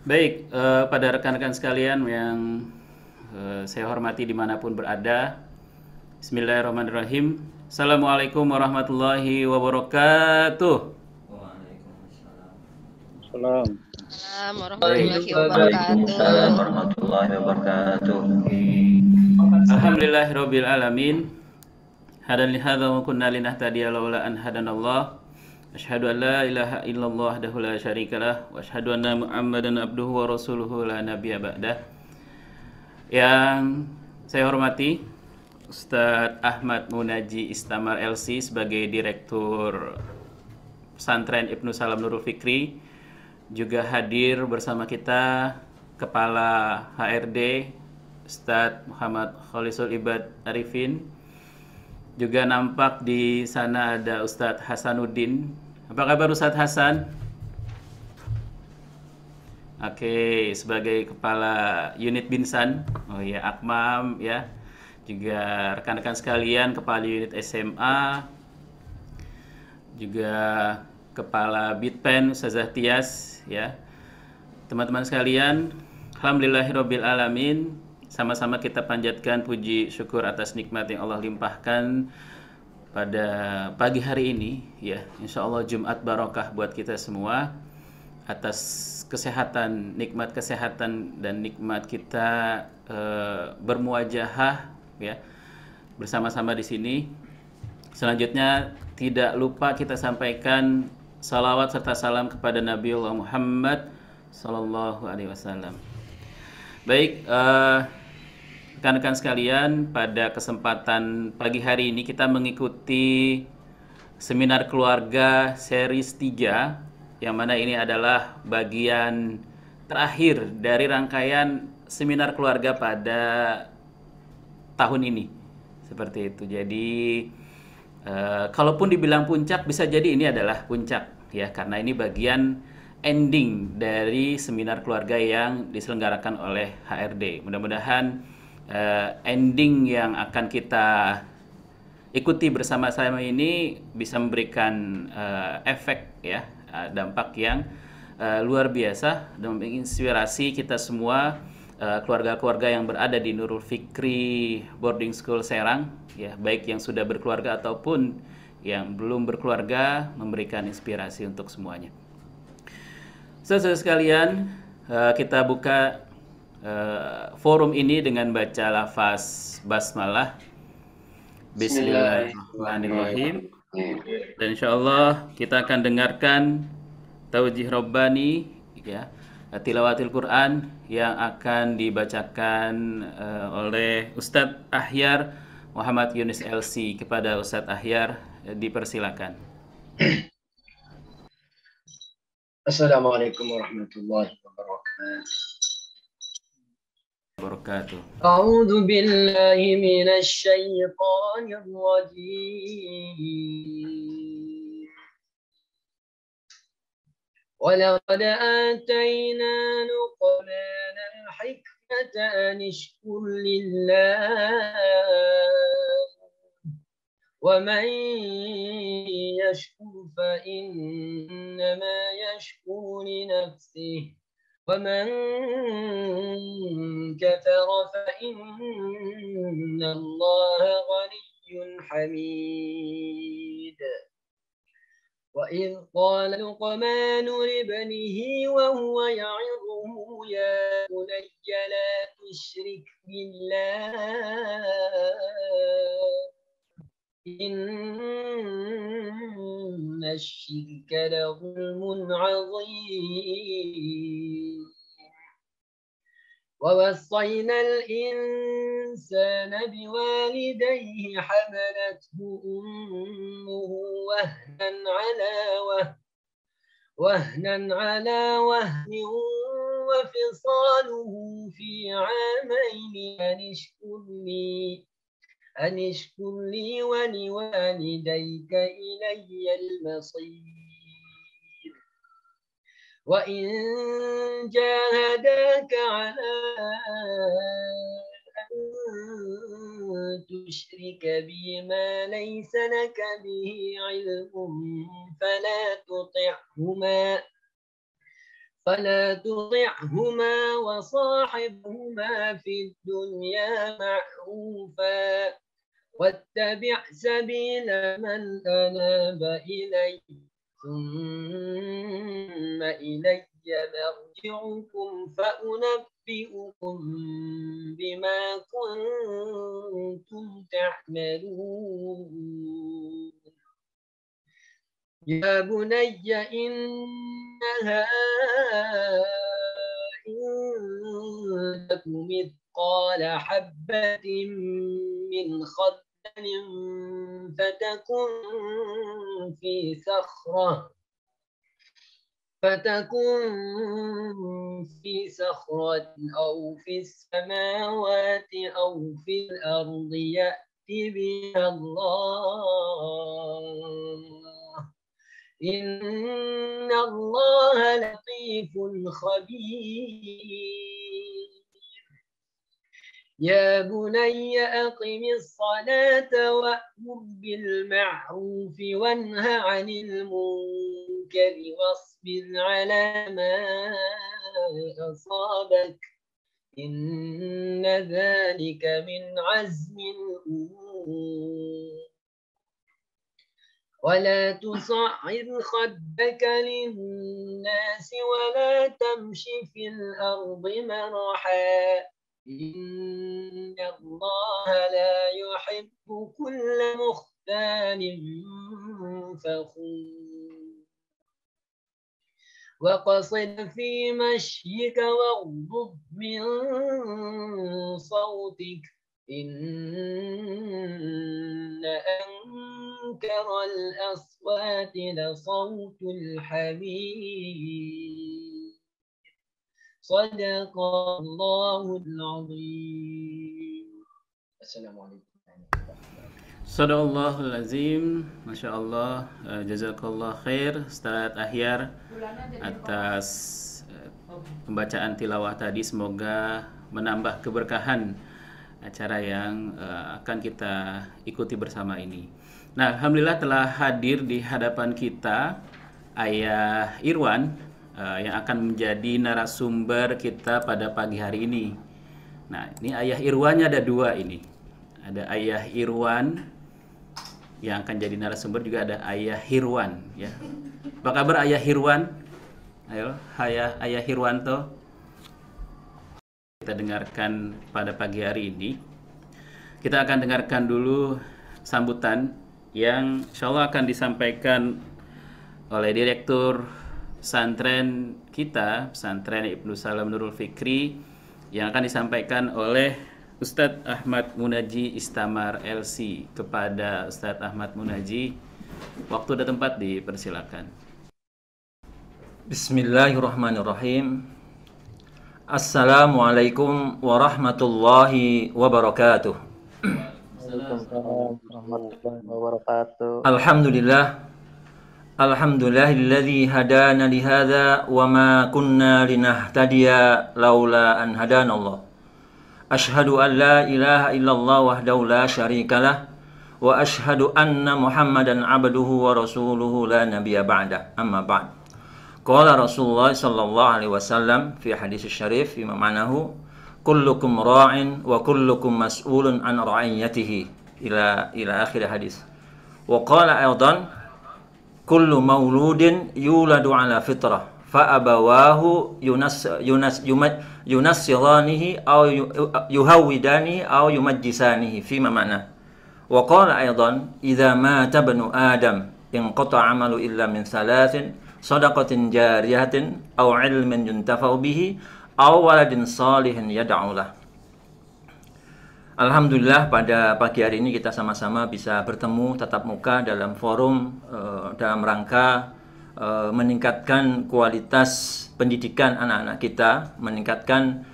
Baik, pada rekan-rekan sekalian yang saya hormati dimanapun berada, Bismillahirrahmanirrahim. Assalamualaikum warahmatullahi wabarakatuh. Salam. Assalamualaikum Baik, warahmatullahi wabarakatuh. Waalaikumsalam warahmatullahi wabarakatuh. Alhamdulillahirabbil alamin. Hadan li hadza wa kunna linahtadiya laula an hadanallah. Asyhadu an la ilaha illallah wahdahu la syarikalah wa asyhadu anna Muhammadan abduhu wa rasuluhu la nabiyya ba'dah. Yang saya hormati Ustadz Ahmad Munaji Istamar LC sebagai Direktur Pesantren Ibnu Salam Nurul Fikri. Juga hadir bersama kita Kepala HRD Ustadz Muhammad Khalisul Ibad Arifin. Juga nampak di sana ada Ustadz Hasanuddin. Apa kabar Ustadz Hasan? Oke, sebagai Kepala Unit Binsan. Oh ya, Akmam ya. Juga rekan-rekan sekalian Kepala Unit SMA. Juga Kepala Bitpen Ustazah Tias ya. Teman-teman sekalian, alhamdulillahirabbil alamin. Sama-sama kita panjatkan puji syukur atas nikmat yang Allah limpahkan pada pagi hari ini ya. Insya Allah Jumat barokah buat kita semua, atas kesehatan, nikmat kesehatan dan nikmat kita bermuajahah ya bersama-sama di sini. Selanjutnya tidak lupa kita sampaikan salawat serta salam kepada Nabiullah Muhammad Sallallahu Alaihi Wasallam. Baik, rekan-rekan sekalian, pada kesempatan pagi hari ini kita mengikuti seminar keluarga series 3, yang mana ini adalah bagian terakhir dari rangkaian seminar keluarga pada tahun ini. Seperti itu. Jadi kalaupun dibilang puncak, bisa jadi ini adalah puncak ya, karena ini bagian ending dari seminar keluarga yang diselenggarakan oleh HRD. Mudah-mudahan ending yang akan kita ikuti bersama-sama ini bisa memberikan efek ya, dampak yang luar biasa dan menginspirasi kita semua, keluarga-keluarga yang berada di Nurul Fikri Boarding School Serang ya, baik yang sudah berkeluarga ataupun yang belum berkeluarga, memberikan inspirasi untuk semuanya. Saudara sekalian, kita buka forum ini dengan baca lafaz basmalah. Bismillahirrahmanirrahim. Dan insyaallah kita akan dengarkan taujih Rabbani ya, tilawatil Quran yang akan dibacakan oleh Ustadz Ahyar Muhammad Yunus LC. Kepada Ustadz Ahyar dipersilakan. Assalamualaikum warahmatullahi Wabarakatuh. أعوذ بالله من الشيطان الرجيم ولقد آتينا لقمان الحكمة أن اشكر لله ومن يشكر فإنما يشكر لنفسه ومن كفر فإن الله غني حميد وإذ قال لقمان لابنه وهو يعظه يا بني لا تشرك بالله إن الشرك لظلم عظيم ووصينا الإنسان بوالديه حملته أمه وهنا على وهن وفصاله في عامين أن اشكر لي ولوالديك إلي المصير وإن جاهداك على أن تشرك بي ما ليس لك به علم فلا تطعهما وصاحبهما في الدنيا معروفا واتبع سبيل من أناب إلي ثم إلي مرجعكم فأنبئكم بما كنتم تعملون يا بني إنها إن تك مثقال حبة من خردل فتكن في صخرة أو في السماوات أو في الأرض يأتي بها الله إن الله لطيف خبير يا بني أقم الصلاة وأمر بالمعروف وانه عن المنكر واصبر على ما أصابك إن ذلك من عزم الأمور ولا تصعر خدك للناس ولا تمش في الأرض مرحا إن الله لا يحب كل مختال فخور وقصد في مشيك واغضض من صوتك إن أنكر الأصوات لصوت الحمير صدق الله العظيم السلام عليكم. Sadaqallahul azim. Masya Allah. Jazakallah khair Ustadz Ahyar atas pembacaan tilawah tadi. Semoga menambah keberkahan acara yang akan kita ikuti bersama ini. Nah, alhamdulillah telah hadir di hadapan kita Ayah Irwan yang akan menjadi narasumber kita pada pagi hari ini. Nah, ini Ayah Irwannya ada dua ini. Ada Ayah Irwan yang akan jadi narasumber, juga ada Ayah Hirwan ya. Apa kabar Ayah Hirwan? Ayo, Ayah Hirwanto. Kita dengarkan pada pagi hari ini. Kita akan dengarkan dulu sambutan yang insyaallah akan disampaikan oleh Direktur pesantren kita, pesantren Ibnu Salam Nurul Fikri, yang akan disampaikan oleh Ustadz Ahmad Munaji Istamar LC. Kepada Ustadz Ahmad Munaji, waktu dan tempat dipersilakan. Bismillahirrahmanirrahim. Assalamualaikum warahmatullahi wabarakatuh. Waalaikumsalam warahmatullahi wabarakatuh. Alhamdulillahilladzi hadana lihadza wa ma kunna linahtadiya laula an hadanallah. Ashhadu an la ilaha illallah wahdahu la syarikalah wa ashhadu anna Muhammadan abduhu wa rasuluhu la nabiyya ba'da. Amma ba'd. Qala Rasulullah sallallahu alaihi wasallam fi hadis syarif fi ma'nahu kullukum ra'in wa kullukum mas'ulun an ra'iyatihi ila akhir hadis. Wa qala aidan kullu mauludin yuladu ala fitrah fa abawahu yunassiranihi aw yuhawidanihi aw yumajjisanihi fi ma'na. Wa qala aidan idza mata ibnu adam inqata 'amalu illa min thalathin sadaqatin jariyatin aw 'ilmin yuntafa'u bihi aw waladin salihin yad'u lah. Alhamdulillah pada pagi hari ini kita sama-sama bisa bertemu tatap muka dalam forum dalam rangka meningkatkan kualitas pendidikan anak-anak kita, meningkatkan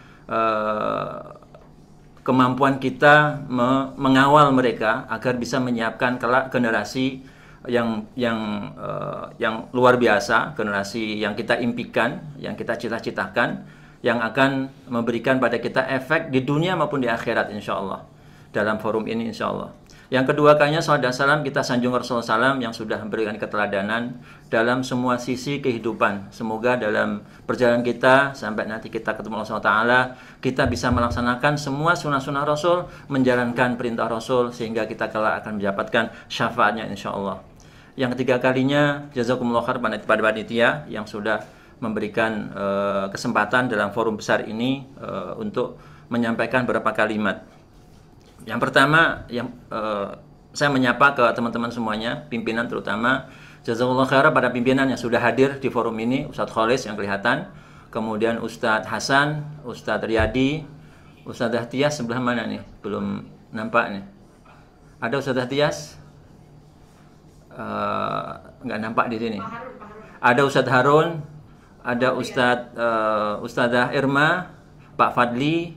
kemampuan kita mengawal mereka agar bisa menyiapkan kelak generasi yang luar biasa, generasi yang kita impikan, yang kita cita-citakan, yang akan memberikan pada kita efek di dunia maupun di akhirat insyaallah. Dalam forum ini insyaallah. Yang kedua kalinya salat dan salam kita sanjung Rasulullah SAW yang sudah memberikan keteladanan dalam semua sisi kehidupan. Semoga dalam perjalanan kita sampai nanti kita ketemu Allah SWT, kita bisa melaksanakan semua sunnah-sunnah Rasul, menjalankan perintah Rasul, sehingga kita kelak akan mendapatkan syafaatnya insya Allah. Yang ketiga kalinya, jazakumullah khair pada panitia yang sudah memberikan kesempatan dalam forum besar ini untuk menyampaikan beberapa kalimat. Yang pertama, saya menyapa ke teman-teman semuanya, pimpinan terutama. Jazakallahu khairan pada pimpinan yang sudah hadir di forum ini, Ustadz Kholis yang kelihatan, kemudian Ustadz Hasan, Ustadz Riyadi, Ustadz Tias sebelah mana nih? Belum nampak nih. Ada Ustadz Tias? Nggak nampak di sini. Ada Ustadz Harun, ada Ustadzah Irma, Pak Fadli,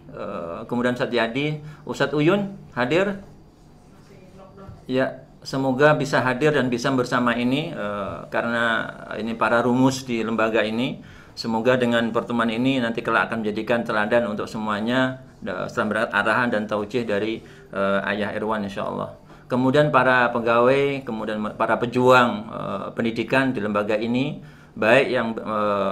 kemudian Ustadz Yadi, Ustadz Uyun hadir. Ya, semoga bisa hadir dan bisa bersama ini karena ini para rumus di lembaga ini. Semoga dengan pertemuan ini nanti kelak akan menjadikan teladan untuk semuanya setelah berkat arahan dan taucih dari Ayah Irwan insyaallah. Kemudian para pegawai, kemudian para pejuang pendidikan di lembaga ini, baik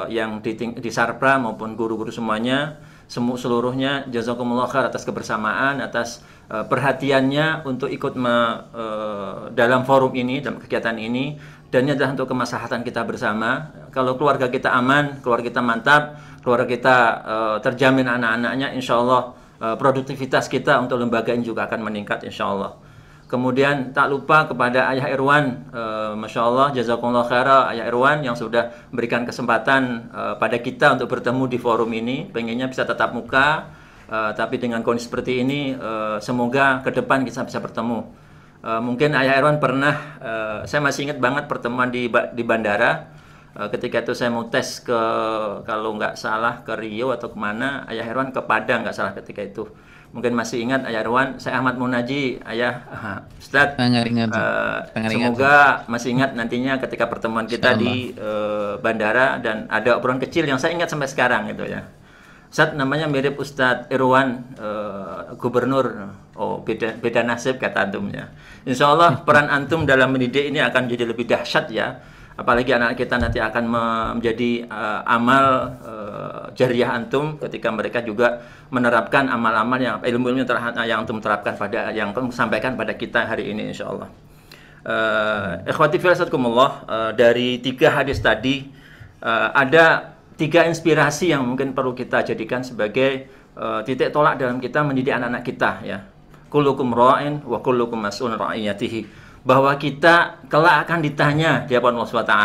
yang di Sarpra maupun guru-guru semuanya, seluruhnya jazakumullah khair atas kebersamaan, atas perhatiannya untuk ikut dalam forum ini, dalam kegiatan ini, dan ini adalah untuk kemaslahatan kita bersama. Kalau keluarga kita aman, keluarga kita mantap, keluarga kita terjamin anak-anaknya, insya Allah produktivitas kita untuk lembaga ini juga akan meningkat insya Allah. Kemudian tak lupa kepada Ayah Irwan, Masya Allah, jazakumullah khairah Ayah Irwan yang sudah berikan kesempatan pada kita untuk bertemu di forum ini. Pengennya bisa tatap muka, tapi dengan kondisi seperti ini, semoga ke depan kita bisa bertemu. Mungkin Ayah Irwan pernah, saya masih ingat banget pertemuan di bandara. Ketika itu saya mau tes ke, kalau nggak salah ke Rio atau kemana, Ayah Irwan ke Padang nggak salah ketika itu. Mungkin masih ingat Ayah Irwan, saya Ahmad Munaji, Ayah Ustadz. Semoga masih ingat nantinya ketika pertemuan kita di bandara, dan ada obrolan kecil yang saya ingat sampai sekarang gitu ya. Ustadz namanya mirip Ustadz Irwan, gubernur. Oh, beda nasib kata antum ya. Insya Allah peran antum dalam mendidik ini akan menjadi lebih dahsyat ya. Apalagi anak kita nanti akan menjadi amal jariah antum ketika mereka juga menerapkan amal-amal yang ilmu-ilmu yang antum terapkan pada yang antum sampaikan pada kita hari ini insyaallah. Ikhwati fillah, dari 3 hadis tadi ada 3 inspirasi yang mungkin perlu kita jadikan sebagai titik tolak dalam kita mendidik anak-anak kita ya. Kullukum ra'in wa kullukum mas'ulun ra'iyatihi. Bahwa kita kelak akan ditanya di hadapan Allah SWT.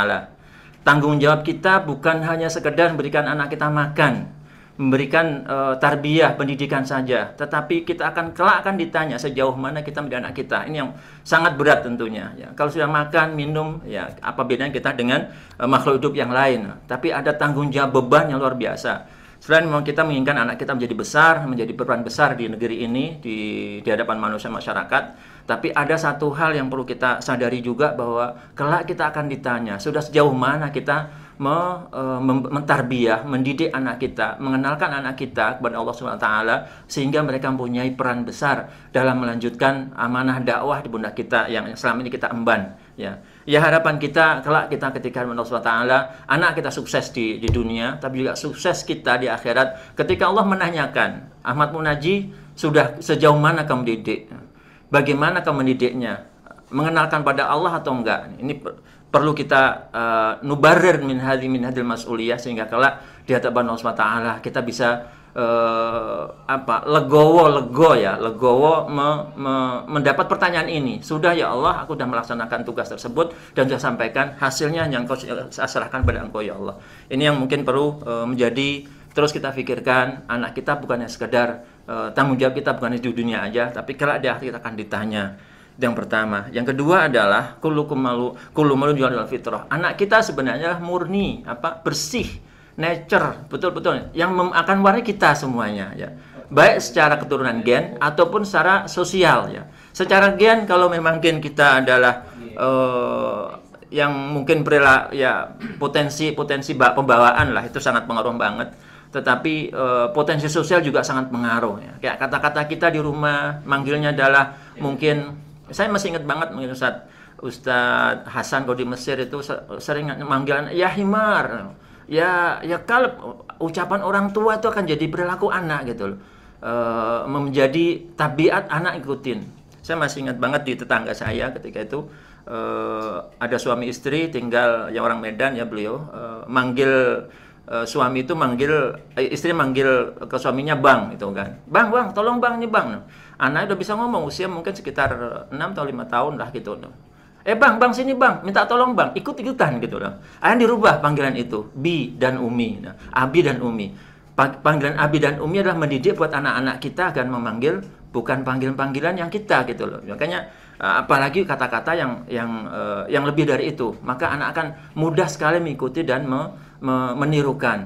Tanggung jawab kita bukan hanya sekedar memberikan anak kita makan, memberikan tarbiyah, pendidikan saja, tetapi kita kelak akan ditanya sejauh mana kita mendidik anak kita. Ini yang sangat berat tentunya ya. Kalau sudah makan, minum, ya apa bedanya kita dengan makhluk hidup yang lain. Tapi ada tanggung jawab, beban yang luar biasa. Selain memang kita menginginkan anak kita menjadi besar, menjadi berperan besar di negeri ini, di hadapan manusia masyarakat, tapi ada satu hal yang perlu kita sadari juga, bahwa kelak kita akan ditanya sudah sejauh mana kita mentarbiyah, mendidik anak kita, mengenalkan anak kita kepada Allah SWT, sehingga mereka mempunyai peran besar dalam melanjutkan amanah dakwah di pundak kita yang selama ini kita emban ya. Ya harapan kita kelak kita ketika Allah SWT, anak kita sukses di dunia, tapi juga sukses kita di akhirat. Ketika Allah menanyakan, Ahmad Munaji, sudah sejauh mana kamu didik? Bagaimana kamu mendidiknya? Mengenalkan pada Allah atau enggak? Ini perlu kita nubarir min hadil mas'uliyah, sehingga kelak di hadapan Allah SWT kita bisa legowo mendapat pertanyaan ini. Sudah ya Allah, aku sudah melaksanakan tugas tersebut dan sudah sampaikan hasilnya yang kau serahkan pada engkau ya Allah. Ini yang mungkin perlu menjadi terus kita pikirkan. Anak kita bukannya sekedar tanggung jawab kita bukan di dunia aja, tapi kelak di akhirat kita akan ditanya. Yang pertama. Yang kedua adalah kullu malu jual fitrah. Anak kita sebenarnya murni, bersih, nature, betul-betul yang akan warnai kita semuanya ya. Baik secara keturunan gen ataupun secara sosial ya. Secara gen, kalau memang gen kita adalah yang mungkin potensi pembawaan lah, itu sangat pengaruh banget. Tetapi potensi sosial juga sangat pengaruh ya. Kayak kata-kata kita di rumah manggilnya adalah mungkin Saya masih ingat banget mungkin Ustadz Hasan kalau di Mesir itu sering manggil ya himar, ya kalb. Ucapan orang tua itu akan jadi perilaku anak gitu loh. Menjadi tabiat anak ikutin. Saya masih ingat banget di tetangga saya ketika itu ada suami istri tinggal yang orang Medan ya beliau manggil suami itu istri manggil ke suaminya bang itu kan. Bang, tolong bang nih bang. Anak udah bisa ngomong usia mungkin sekitar 6 atau 5 tahun lah gitu. Bang sini bang, minta tolong bang, ikut-ikutan gitu loh. Akhirnya dirubah panggilan itu, Bi dan Umi. Nah, Abi dan Umi. Panggilan Abi dan Umi adalah mendidik buat anak-anak kita akan memanggil bukan panggilan-panggilan yang kita gitu loh. Makanya apalagi kata-kata yang lebih dari itu, maka anak akan mudah sekali mengikuti dan menirukan.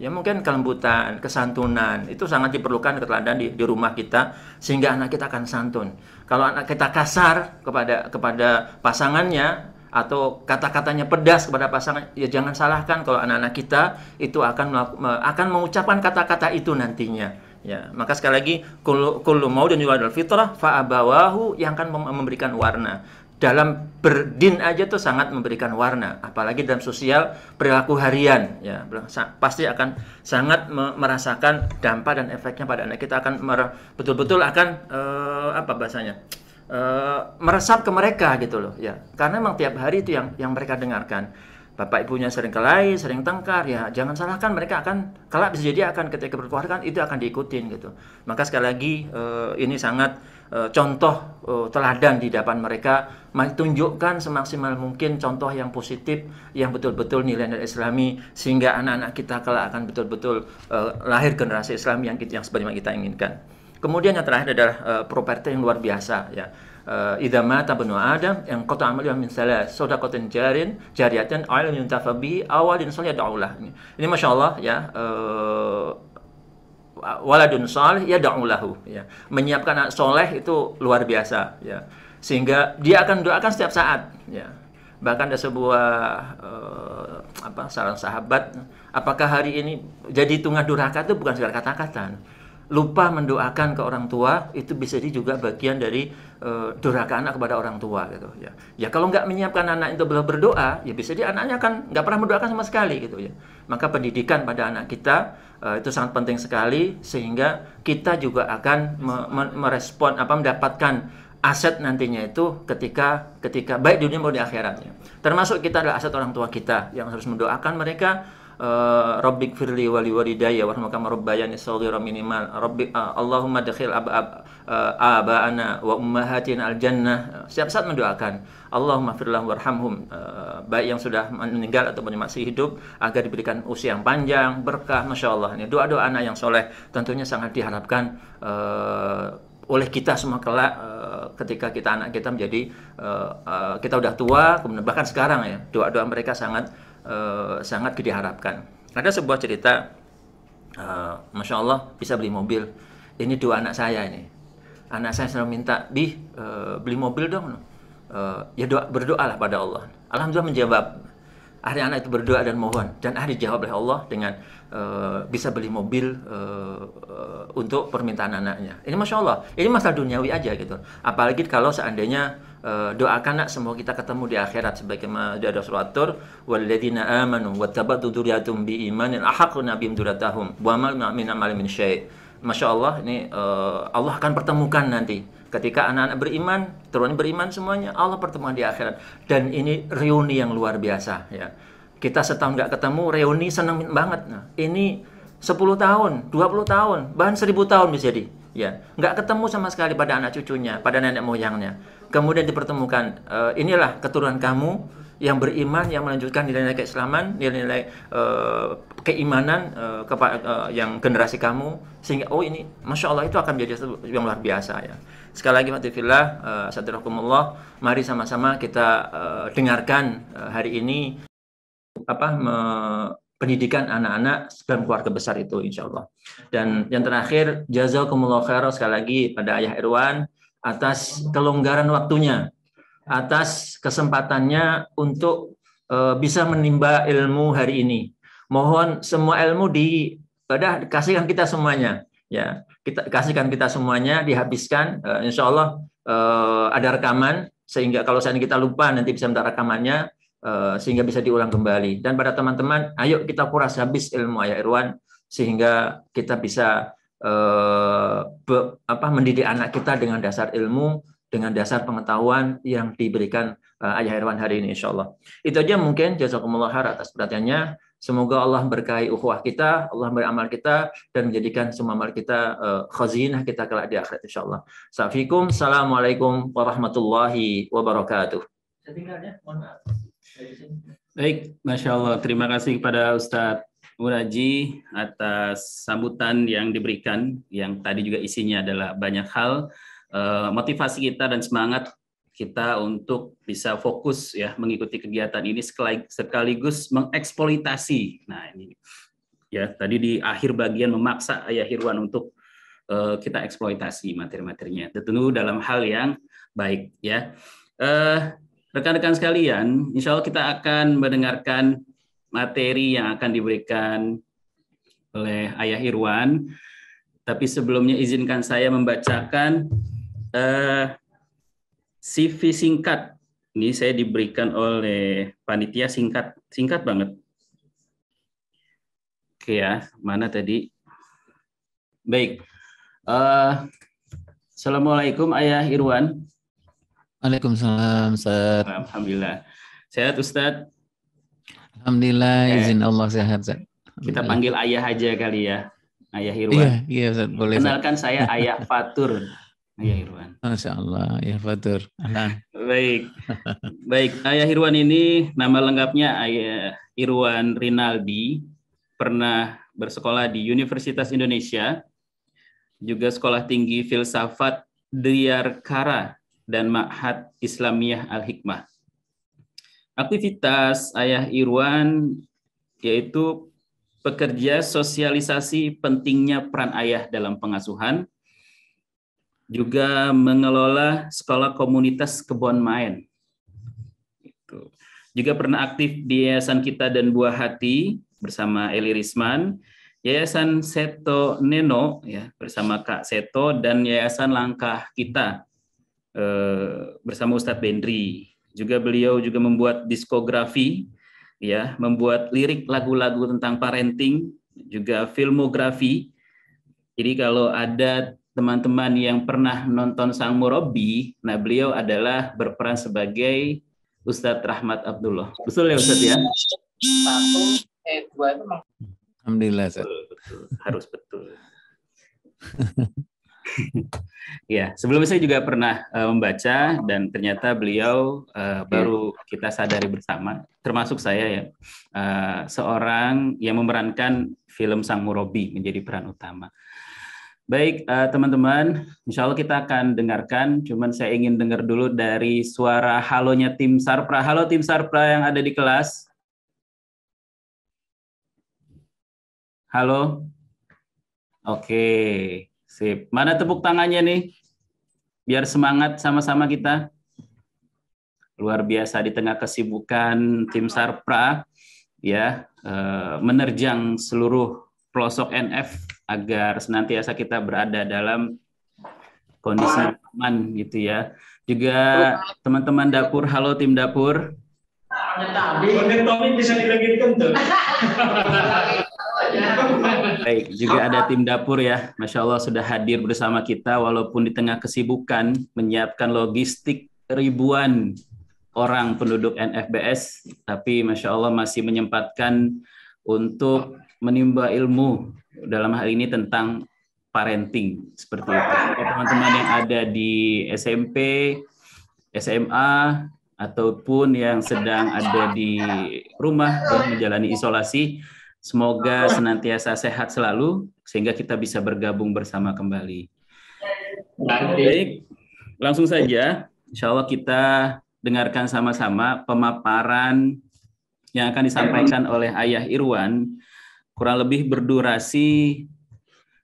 Ya mungkin kelembutan, kesantunan itu sangat diperlukan keteladan di rumah kita sehingga anak kita akan santun. Kalau anak kita kasar kepada pasangannya atau kata-katanya pedas kepada pasangan, ya jangan salahkan kalau anak-anak kita itu akan mengucapkan kata-kata itu nantinya. Ya, maka sekali lagi kullu maudun yuladul fitrah fa abawahu yang akan memberikan warna. Dalam berdin aja tuh sangat memberikan warna, apalagi dalam sosial perilaku harian ya, pasti akan sangat merasakan dampak dan efeknya pada anak kita akan betul-betul akan meresap ke mereka gitu loh ya. Karena memang tiap hari itu yang mereka dengarkan. Bapak ibunya sering kelahi, sering tengkar, ya jangan salahkan mereka akan kelak bisa jadi akan ketika berkeluarga itu akan diikutin gitu. Maka sekali lagi ini sangat contoh teladan di depan mereka, tunjukkan semaksimal mungkin contoh yang positif, yang betul-betul nilai-nilai Islami sehingga anak-anak kita kelak akan betul-betul lahir generasi Islam yang sebagaimana kita inginkan. Kemudian yang terakhir adalah properti yang luar biasa ya. Idza mata banu Adam yang qata amalu min salas shadaqatin jariyatan aw ilmin yuntafa bihi aw waladin salih yad'ulah. Ini masyaallah ya, waladun salih yad'ulahu ya. Menyiapkan anak soleh itu luar biasa ya. Sehingga dia akan doakan setiap saat ya. Bahkan ada sebuah seorang sahabat, apakah hari ini jadi tunggah durhaka itu bukan sekedar kata-kata. Lupa mendoakan ke orang tua itu bisa jadi juga bagian dari durhaka anak kepada orang tua gitu ya. Ya kalau nggak menyiapkan anak itu belum berdoa, ya bisa jadi anaknya kan nggak pernah mendoakan sama sekali gitu ya. Maka pendidikan pada anak kita itu sangat penting sekali sehingga kita juga akan merespon mendapatkan aset nantinya itu ketika baik di dunia maupun di akhiratnya. Termasuk kita adalah aset orang tua kita yang harus mendoakan mereka. Rabbik firli wali walidayya warhamkama rabbayani shaghira minimal Allahumma dakhil abaana wa ummahatina aljannah. Setiap saat mendoakan Allahumma firlahum warhamhum, baik yang sudah meninggal ataupun yang masih hidup, agar diberikan usia yang panjang, berkah. Masya Allah, ini doa-doa anak yang soleh tentunya sangat diharapkan oleh kita semua kelak ketika anak kita menjadi kita udah tua, kemudian bahkan sekarang ya, doa-doa mereka sangat diharapkan. Ada sebuah cerita, Masya Allah bisa beli mobil. Ini doa anak saya ini. Anak saya selalu minta, beli mobil dong. Ya berdoa lah pada Allah. Alhamdulillah menjawab. Akhirnya anak itu berdoa dan mohon, dan akhirnya dijawab oleh Allah dengan bisa beli mobil untuk permintaan anaknya. Ini Masya Allah, ini masalah duniawi aja gitu. Apalagi kalau seandainya doakan nak semua kita ketemu di akhirat sebagaimana ada surat Tur, walladzina amanu wattabatu dzurriyyatum biimanin ahaqna bihim dzurriyyatahum wa ma min amalin min syai'. Masya Allah, ini Allah akan pertemukan nanti ketika anak-anak beriman, turunnya beriman semuanya, Allah pertemuan di akhirat. Dan ini reuni yang luar biasa ya. Kita setahun nggak ketemu, reuni senang banget. Nah, ini 10 tahun, 20 tahun, bahkan 1000 tahun bisa jadi. Ya, nggak ketemu sama sekali pada anak cucunya, pada nenek moyangnya. Kemudian dipertemukan, inilah keturunan kamu yang beriman, yang melanjutkan nilai-nilai keislaman, nilai-nilai keimanan yang generasi kamu, sehingga ini Masya Allah itu akan menjadi sesuatu yang luar biasa ya. Sekali lagi Fatifillah, Sadirakumullah, mari sama-sama kita dengarkan hari ini pendidikan anak-anak dalam keluarga besar itu insya Allah. Dan yang terakhir, jazakumullah khairan sekali lagi pada Ayah Irwan atas kelonggaran waktunya, atas kesempatannya untuk bisa menimba ilmu hari ini. Mohon semua ilmu dikasihkan kita semuanya ya. Kita kasihkan kita semuanya, dihabiskan, insya Allah ada rekaman, sehingga kalau seandainya kita lupa nanti bisa minta rekamannya, sehingga bisa diulang kembali. Dan pada teman-teman, ayo kita kuras habis ilmu Ayah Irwan, sehingga kita bisa mendidik anak kita dengan dasar ilmu, dengan dasar pengetahuan yang diberikan Ayah Irwan hari ini, insya Allah. Itu aja mungkin. Jazakumullah khair atas perhatiannya. Semoga Allah berkahi ukhuwah kita, Allah beramal kita, dan menjadikan semua amal kita khazinah kita kelak di akhirat, insya Allah. Assalamualaikum warahmatullahi wabarakatuh. Saya tinggal ya, mohon maaf. Baik, Masya Allah. Terima kasih kepada Ustadz Muraji atas sambutan yang diberikan, yang tadi juga isinya adalah banyak hal, motivasi kita dan semangat kita untuk bisa fokus ya mengikuti kegiatan ini, sekaligus mengeksploitasi. Nah ini ya tadi di akhir bagian memaksa Ayah Irwan untuk kita eksploitasi materi-materinya, tentu dalam hal yang baik ya. Rekan-rekan sekalian, insya Allah kita akan mendengarkan materi yang akan diberikan oleh Ayah Irwan. Tapi sebelumnya izinkan saya membacakan CV singkat. Ini saya diberikan oleh panitia, singkat banget. Oke ya, mana tadi? Baik. Assalamualaikum Ayah Irwan. Waalaikumsalam, Ustaz. Alhamdulillah. Sehat Ustaz? Alhamdulillah, izin Allah sehat, Ustaz. Kita panggil Ayah aja kali ya, Ayah Irwan. Iya, Ustaz, boleh. Kenalkan saya Ayah Fatur, Ayah Irwan. Masya Allah, ya Fatur. Baik, Ayah Irwan ini nama lengkapnya Ayah Irwan Rinaldi, pernah bersekolah di Universitas Indonesia, juga Sekolah Tinggi Filsafat Diyarkara dan Ma'had Islamiyah Al-Hikmah. Aktivitas Ayah Irwan yaitu pekerja sosialisasi pentingnya peran ayah dalam pengasuhan, juga mengelola sekolah komunitas kebun main. Juga pernah aktif di Yayasan Kita dan Buah Hati bersama Eli Risman, Yayasan Seto Neno ya bersama Kak Seto, dan Yayasan Langkah Kita bersama Ustadz Bendri. Juga beliau juga membuat diskografi, ya, membuat lirik lagu-lagu tentang parenting, juga filmografi. Jadi kalau ada teman-teman yang pernah nonton Sang Murabi, nah beliau adalah berperan sebagai Ustadz Rahmat Abdullah. Betul ya Ustadz ya? Alhamdulillah, Ustadz. Betul, harus betul. Ya, sebelumnya saya juga pernah membaca, dan ternyata beliau baru kita sadari bersama, termasuk saya ya, seorang yang memerankan film Sang Murabi menjadi peran utama. Baik, teman-teman, insya Allah kita akan dengarkan, cuman saya ingin dengar dulu dari suara halonya tim Sarpra. Halo tim Sarpra yang ada di kelas. Halo. Oke. Sip. Mana tepuk tangannya nih? Biar semangat sama-sama kita. Luar biasa di tengah kesibukan tim Sarpra ya, menerjang seluruh pelosok NF agar senantiasa kita berada dalam kondisi aman gitu ya. Juga teman-teman dapur, halo tim dapur. Baik, juga ada tim dapur ya, Masya Allah sudah hadir bersama kita walaupun di tengah kesibukan menyiapkan logistik ribuan orang penduduk NFBS, tapi Masya Allah masih menyempatkan untuk menimba ilmu dalam hal ini tentang parenting seperti itu. Teman-teman yang ada di SMP, SMA, ataupun yang sedang ada di rumah menjalani isolasi, semoga senantiasa sehat selalu sehingga kita bisa bergabung bersama kembali. Baik, langsung saja, insya Allah kita dengarkan sama-sama pemaparan yang akan disampaikan oleh Ayah Irwan, kurang lebih berdurasi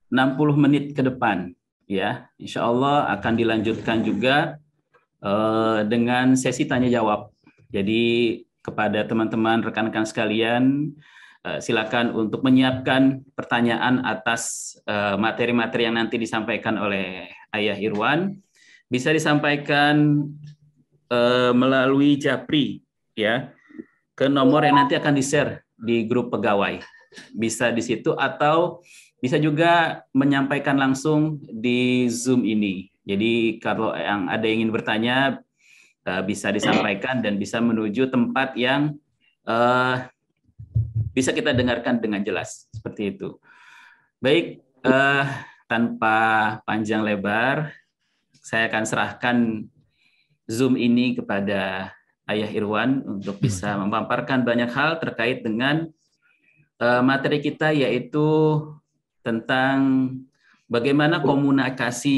60 menit ke depan. Ya, insya Allah akan dilanjutkan juga dengan sesi tanya jawab. Jadi kepada teman-teman rekan-rekan sekalian, silakan untuk menyiapkan pertanyaan atas materi-materi yang nanti disampaikan oleh Ayah Irwan. bisa disampaikan melalui Japri ya ke nomor yang nanti akan di-share di grup pegawai. Bisa di situ atau bisa juga menyampaikan langsung di Zoom ini. Jadi kalau ada yang ingin bertanya bisa disampaikan dan bisa menuju tempat yang bisa kita dengarkan dengan jelas seperti itu. Baik, tanpa panjang lebar, saya akan serahkan Zoom ini kepada Ayah Irwan untuk bisa memaparkan banyak hal terkait dengan materi kita, yaitu tentang bagaimana komunikasi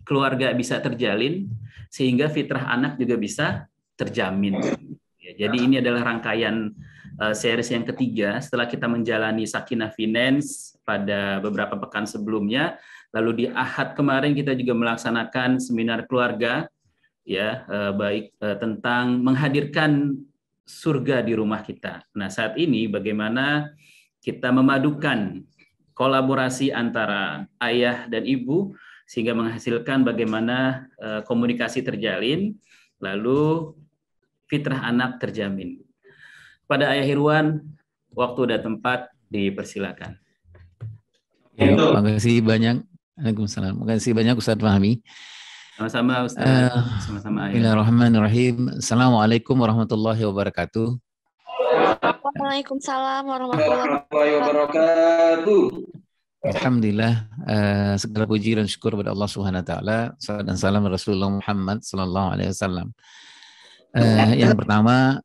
keluarga bisa terjalin sehingga fitrah anak juga bisa terjamin. Ya, jadi ini adalah rangkaian series yang ketiga setelah kita menjalani Sakinah Finance pada beberapa pekan sebelumnya. Lalu di Ahad kemarin kita juga melaksanakan seminar keluarga, ya baik tentang menghadirkan surga di rumah kita. Nah saat ini bagaimana kita memadukan kolaborasi antara ayah dan ibu sehingga menghasilkan bagaimana komunikasi terjalin, lalu fitrah anak terjamin. Pada Ayah Irwan, waktu dan tempat dipersilakan. Ya, terima kasih banyak. Waalaikumsalam. Terima kasih banyak Ustaz Fahmi. Sama-sama Ustaz. Sama-sama Ayah. Bismillahirrahmanirrahim. Assalamualaikum warahmatullahi wabarakatuh. Waalaikumsalam warahmatullahi wabarakatuh. Alhamdulillah, segala puji dan syukur kepada Allah Subhanahu wa taala, salawat dan salam Rasulullah Muhammad sallallahu alaihi wasallam. Yang pertama,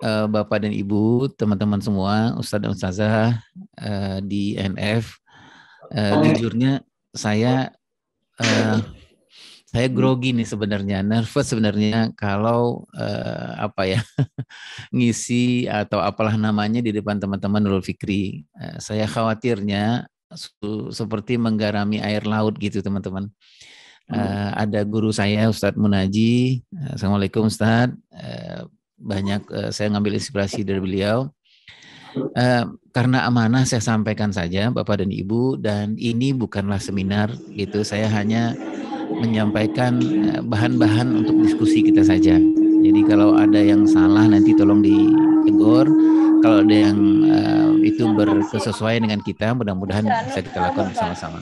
Bapak dan Ibu, teman-teman semua, Ustadz dan Ustazah di NF, jujurnya saya grogi nih sebenarnya, nervous sebenarnya kalau ngisi atau apalah namanya di depan teman-teman Nurul Fikri. Saya khawatirnya seperti menggarami air laut gitu teman-teman. Ada guru saya Ustadz Munaji. Assalamualaikum Ustadz. Banyak saya ngambil inspirasi dari beliau. Karena amanah saya sampaikan saja Bapak dan Ibu, dan ini bukanlah seminar gitu. Saya hanya menyampaikan bahan-bahan untuk diskusi kita saja. Jadi kalau ada yang salah nanti tolong ditegur. Kalau ada yang itu berkesesuaian dengan kita, mudah-mudahan bisa kita lakukan bersama-sama.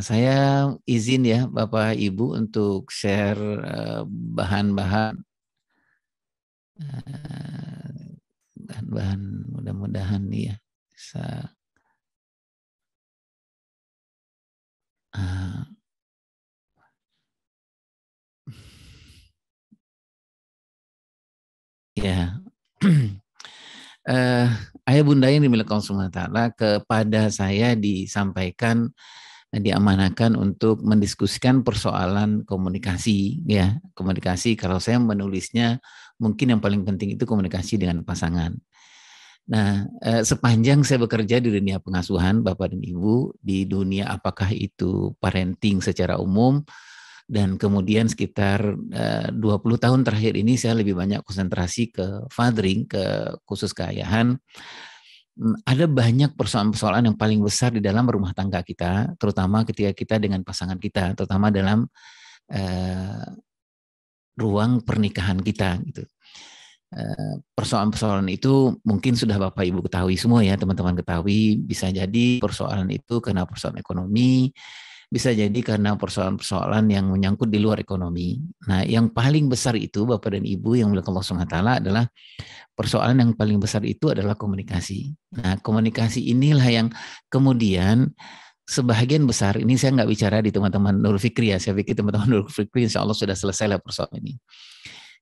Saya izin ya Bapak Ibu untuk share bahan-bahan mudah-mudahan nih ya bisa ya. Ayah bunda yang dimiliki Allah Subhanahu wa taala, kepada saya disampaikan, diamanahkan untuk mendiskusikan persoalan komunikasi ya. Komunikasi, kalau saya menulisnya mungkin yang paling penting itu komunikasi dengan pasangan. Nah, sepanjang saya bekerja di dunia pengasuhan Bapak dan Ibu, di dunia apakah itu parenting secara umum, dan kemudian sekitar 20 tahun terakhir ini saya lebih banyak konsentrasi ke fathering, ke khusus keayahan. Ada banyak persoalan-persoalan yang paling besar di dalam rumah tangga kita, terutama ketika kita dengan pasangan kita, terutama dalam ruang pernikahan kita gitu. Persoalan-persoalan itu mungkin sudah Bapak Ibu ketahui semua ya, teman-teman ketahui. Bisa jadi persoalan itu karena persoalan ekonomi, bisa jadi karena persoalan-persoalan yang menyangkut di luar ekonomi. Nah, yang paling besar itu Bapak dan Ibu yang dimuliakan Allah Subhanahu wa taala adalah persoalan yang paling besar itu adalah komunikasi. Nah, komunikasi inilah yang kemudian sebagian besar, ini saya nggak bicara di teman-teman Nurul Fikri ya, saya pikir teman-teman Nurul Fikri insya Allah sudah selesai lah persoalan ini.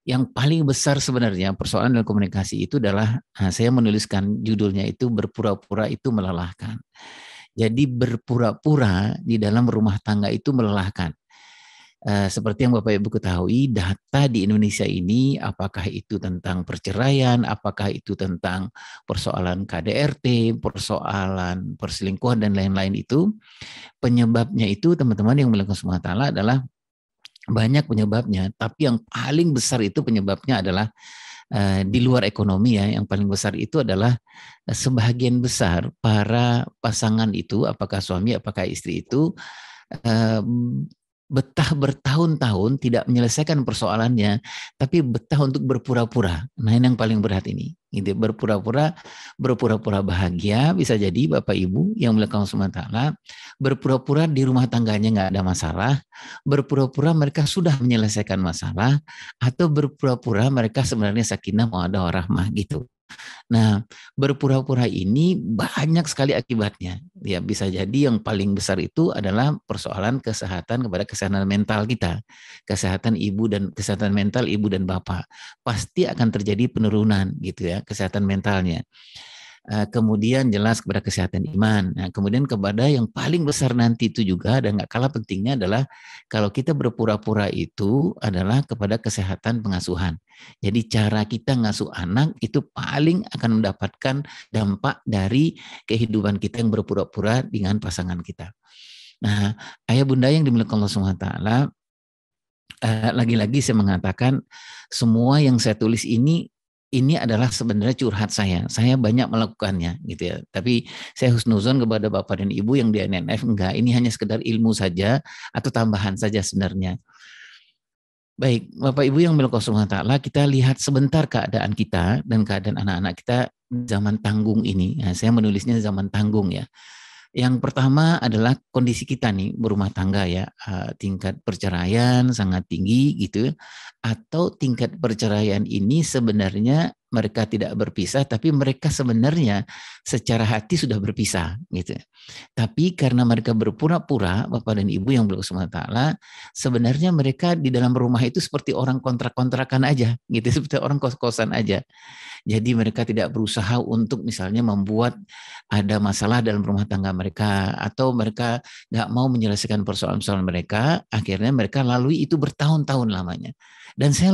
Yang paling besar sebenarnya persoalan dalam komunikasi itu adalah, saya menuliskan judulnya itu berpura-pura itu melelahkan. Jadi berpura-pura di dalam rumah tangga itu melelahkan. Seperti yang Bapak Ibu ketahui, data di Indonesia ini, apakah itu tentang perceraian, apakah itu tentang persoalan KDRT, persoalan perselingkuhan dan lain-lain itu, penyebabnya itu teman-teman yang melakukan semua ta'ala adalah banyak penyebabnya, tapi yang paling besar itu penyebabnya adalah di luar ekonomi ya, yang paling besar itu adalah sebagian besar para pasangan itu, apakah suami, apakah istri itu betah bertahun-tahun tidak menyelesaikan persoalannya, tapi betah untuk berpura-pura. Nah, ini yang paling berat ini. Gitu, berpura-pura bahagia, bisa jadi Bapak Ibu yang melakukan SWT, berpura-pura di rumah tangganya nggak ada masalah, berpura-pura mereka sudah menyelesaikan masalah, atau berpura-pura mereka sebenarnya sakinah mawaddah warahmah gitu. Nah, berpura-pura ini banyak sekali akibatnya. Ya, bisa jadi yang paling besar itu adalah persoalan kesehatan kepada kesehatan mental kita. Kesehatan mental ibu dan bapak. Pasti akan terjadi penurunan gitu ya, kesehatan mentalnya. Kemudian jelas kepada kesehatan iman. Nah, kemudian kepada yang paling besar nanti itu juga dan nggak kalah pentingnya adalah kalau kita berpura-pura itu adalah kepada kesehatan pengasuhan. Jadi cara kita ngasuh anak itu paling akan mendapatkan dampak dari kehidupan kita yang berpura-pura dengan pasangan kita. Nah, ayah bunda yang dimuliakan Allah SWT, lagi-lagi saya mengatakan semua yang saya tulis ini adalah sebenarnya curhat saya. Saya banyak melakukannya gitu ya. Tapi saya husnuzon kepada Bapak dan Ibu yang di NNF enggak. Ini hanya sekedar ilmu saja atau tambahan saja sebenarnya. Baik, Bapak Ibu yang dimuliakan Allah Ta'ala, kita lihat sebentar keadaan kita dan keadaan anak-anak kita zaman tanggung ini. Nah, saya menulisnya zaman tanggung ya. Yang pertama adalah kondisi kita nih berumah tangga ya, tingkat perceraian sangat tinggi gitu, atau tingkat perceraian ini sebenarnya mereka tidak berpisah, tapi mereka sebenarnya secara hati sudah berpisah gitu. Tapi karena mereka berpura-pura, Bapak dan Ibu yang berkesempatan Ta'ala, sebenarnya mereka di dalam rumah itu seperti orang kontrak-kontrakan aja gitu, seperti orang kos-kosan aja. Jadi mereka tidak berusaha untuk misalnya membuat ada masalah dalam rumah tangga mereka, atau mereka nggak mau menyelesaikan persoalan-persoalan mereka, akhirnya mereka lalui itu bertahun-tahun lamanya. Dan saya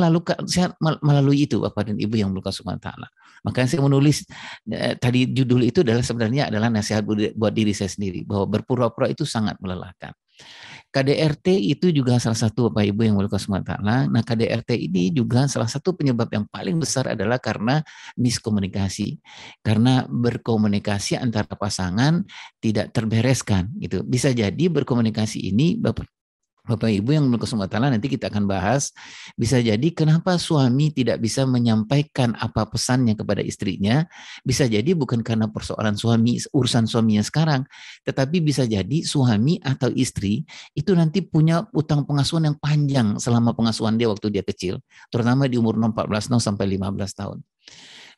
melalui itu Bapak dan Ibu yang berkah subhanahu wa ta'ala. Makanya saya menulis tadi judul itu sebenarnya adalah nasihat buat diri saya sendiri, bahwa berpura-pura itu sangat melelahkan. KDRT itu juga salah satu Bapak Ibu yang berkah subhanahu wa ta'ala. Nah, KDRT ini juga salah satu penyebab yang paling besar adalah karena miskomunikasi. Karena berkomunikasi antara pasangan tidak terbereskan gitu. Bisa jadi berkomunikasi ini Bapak Ibu yang berkesempatan nanti kita akan bahas, bisa jadi kenapa suami tidak bisa menyampaikan apa pesannya kepada istrinya, bisa jadi bukan karena persoalan urusan suaminya sekarang, tetapi bisa jadi suami atau istri itu nanti punya utang pengasuhan yang panjang selama pengasuhan dia waktu dia kecil, terutama di umur 14 sampai 15 tahun.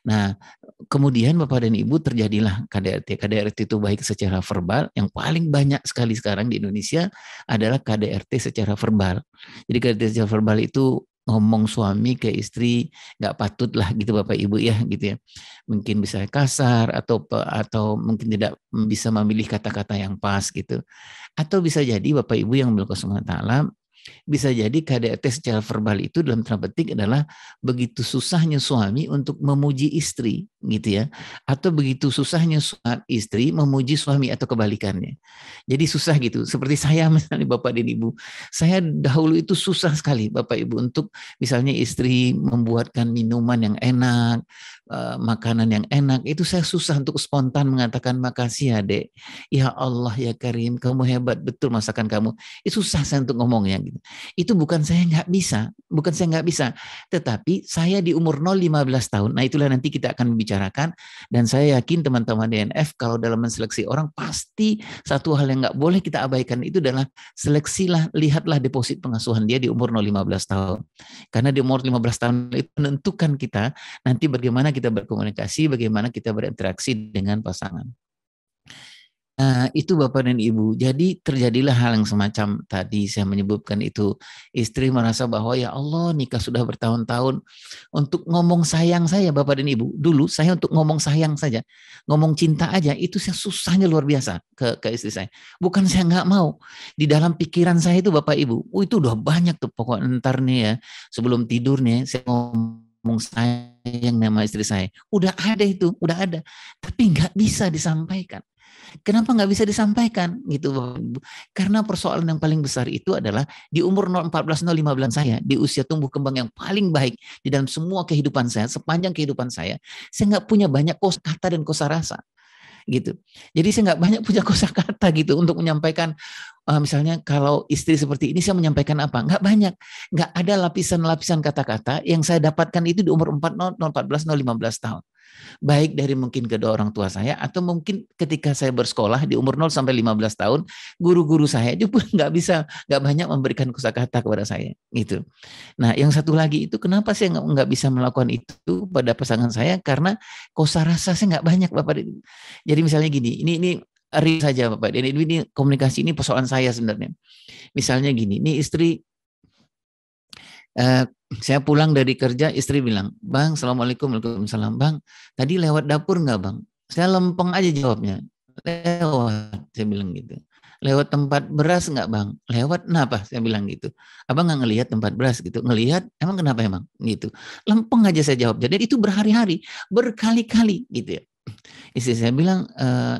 Nah, kemudian Bapak dan Ibu terjadilah KDRT. KDRT itu baik secara verbal, yang paling banyak sekali sekarang di Indonesia adalah KDRT secara verbal. Jadi KDRT secara verbal itu ngomong suami ke istri nggak patut lah gitu Bapak Ibu ya gitu ya. Mungkin bisa kasar atau mungkin tidak bisa memilih kata-kata yang pas gitu. Atau bisa jadi Bapak Ibu yang berkah subhanahu wa ta'ala, bisa jadi KDRT secara verbal itu dalam tanda petik adalah begitu susahnya suami untuk memuji istri gitu ya, atau begitu susahnya istri memuji suami atau kebalikannya. Jadi susah gitu. Seperti saya misalnya Bapak dan Ibu, saya dahulu itu susah sekali Bapak Ibu untuk misalnya istri membuatkan minuman yang enak, makanan yang enak, itu saya susah untuk spontan mengatakan makasih ya Dek, ya Allah ya Karim, kamu hebat betul masakan kamu. Itu susah saya untuk ngomongnya gitu. Itu bukan saya nggak bisa, tetapi saya di umur 0-15 tahun. Nah, itulah nanti kita akan membicarakan, dan saya yakin teman-teman DNF kalau dalam menseleksi orang pasti satu hal yang nggak boleh kita abaikan itu adalah seleksilah, lihatlah deposit pengasuhan dia di umur 0-15 tahun. Karena di umur 15 tahun itu menentukan kita nanti bagaimana kita berkomunikasi, bagaimana kita berinteraksi dengan pasangan. Nah, itu Bapak dan Ibu. Jadi terjadilah hal yang semacam tadi saya menyebutkan itu. Istri merasa bahwa ya Allah nikah sudah bertahun-tahun, untuk ngomong sayang saya Bapak dan Ibu. Dulu saya untuk ngomong sayang saja, ngomong cinta aja, itu saya susahnya luar biasa ke istri saya. Bukan saya nggak mau. Di dalam pikiran saya itu Bapak Ibu, itu udah banyak tuh pokoknya ntar nih ya, sebelum tidur nih saya ngomong sayang nama istri saya. Udah ada itu, udah ada. Tapi nggak bisa disampaikan. Kenapa nggak bisa disampaikan gitu Bapak Ibu? Karena persoalan yang paling besar itu adalah di umur 014, 015 saya, di usia tumbuh kembang yang paling baik di dalam semua kehidupan saya, sepanjang kehidupan saya nggak punya banyak kosakata dan kosarasa gitu. Jadi saya nggak banyak punya kosakata gitu untuk menyampaikan misalnya kalau istri seperti ini saya menyampaikan apa? Nggak banyak. Nggak ada lapisan-lapisan kata-kata yang saya dapatkan itu di umur 14, 015 tahun. Baik dari mungkin kedua orang tua saya atau mungkin ketika saya bersekolah di umur 0 sampai 15 tahun, guru-guru saya juga nggak banyak memberikan kosakata kepada saya gitu. Nah, yang satu lagi itu kenapa saya nggak bisa melakukan itu pada pasangan saya karena kosarasa saya nggak banyak Bapak. Jadi misalnya gini, ini real saja Bapak. Ini komunikasi ini persoalan saya sebenarnya. Misalnya gini, ini istri saya pulang dari kerja, istri bilang, Bang, Assalamualaikum, Waalaikumsalam. Bang, tadi lewat dapur nggak Bang? Saya lempeng aja jawabnya. Lewat, saya bilang gitu. Lewat tempat beras nggak Bang? Lewat, kenapa? Saya bilang gitu. Abang nggak ngelihat tempat beras gitu? Ngelihat, emang kenapa emang? Gitu. Lempeng aja saya jawab. Jadi itu berhari-hari, berkali-kali gitu ya. Istri saya bilang,